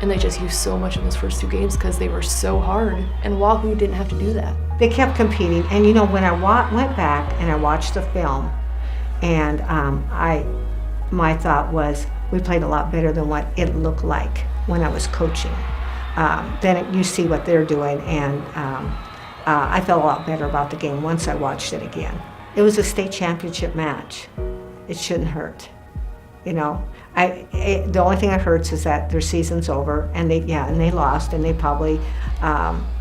I: and they just used so much in those first 2 games because they were so hard, and Wahoo didn't have to do that.
E: They kept competing, and you know, when I went back and I watched the film, and my thought was,
M: we played a lot better than what it looked like when I was coaching. Then you see what they're doing, and I felt a lot better about the game once I watched it again. It was a state championship match. It shouldn't hurt, you know. The only thing that hurts is that their season's over, and they lost, and they probably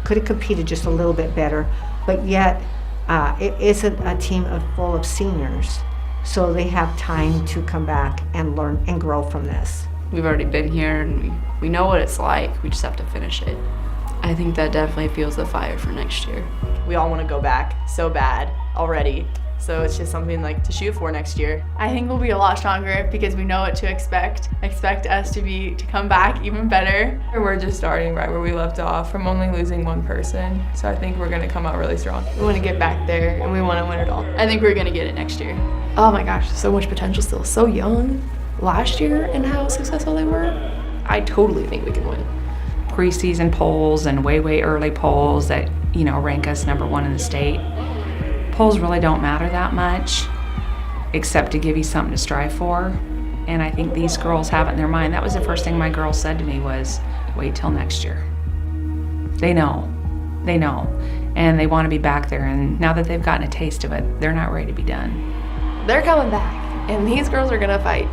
M: could have competed just a little bit better, but yet it isn't a team full of seniors, so they have time to come back and learn and grow from this.
D: We've already been here, and we know what it's like. We just have to finish it.
H: I think that definitely fuels the fire for next year.
J: We all want to go back so bad already. So it's just something like to shoot for next year. I think we'll be a lot stronger because we know what to expect. Expect us to come back even better. We're just starting right where we left off from only losing one person. So I think we're gonna come out really strong.
I: We want to get back there and we want to win it all.
H: I think we're gonna get it next year.
I: Oh my gosh, so much potential still. So young last year and how successful they were. I totally think we can win.
F: Preseason polls and way early polls that, you know, rank us #1 in the state. Polls really don't matter that much, except to give you something to strive for. And I think these girls have it in their mind. That was the first thing my girls said to me was, wait till next year. They know, and they want to be back there. And now that they've gotten a taste of it, they're not ready to be done.
I: They're coming back, and these girls are gonna fight,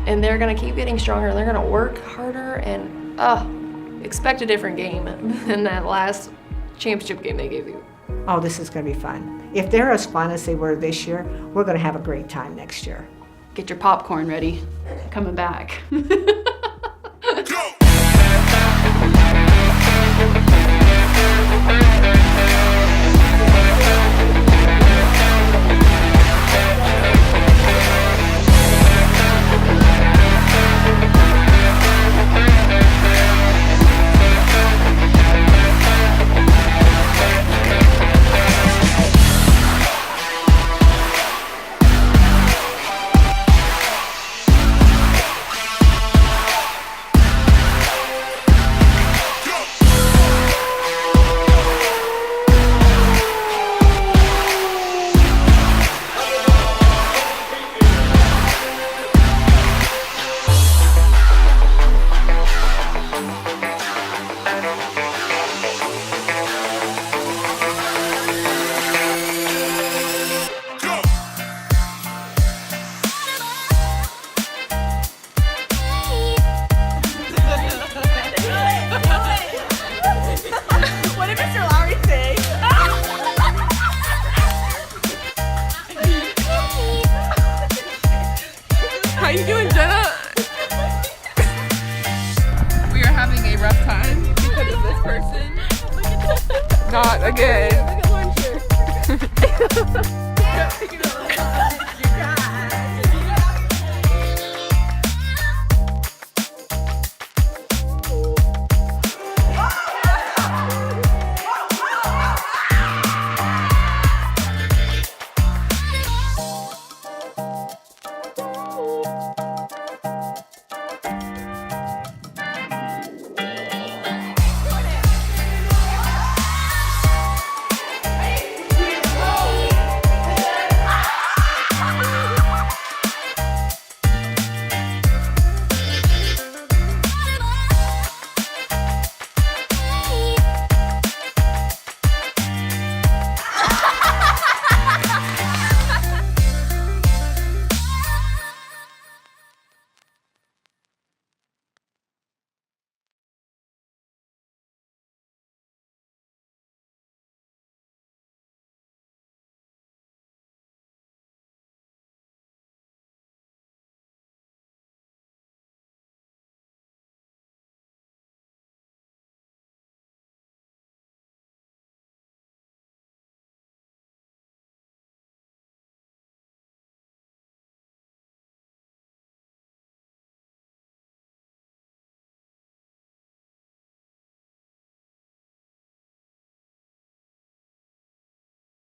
I: and they're gonna keep getting stronger. They're gonna work harder, and expect a different game than that last championship game they gave you.
M: Oh, this is going to be fun. If they're as fun as they were this year, we're going to have a great time next year.
C: Get your popcorn ready. Coming back.
J: How you doing, Jenna? We are having a rough time because of this person. Not again. Look at Lauren's shirt.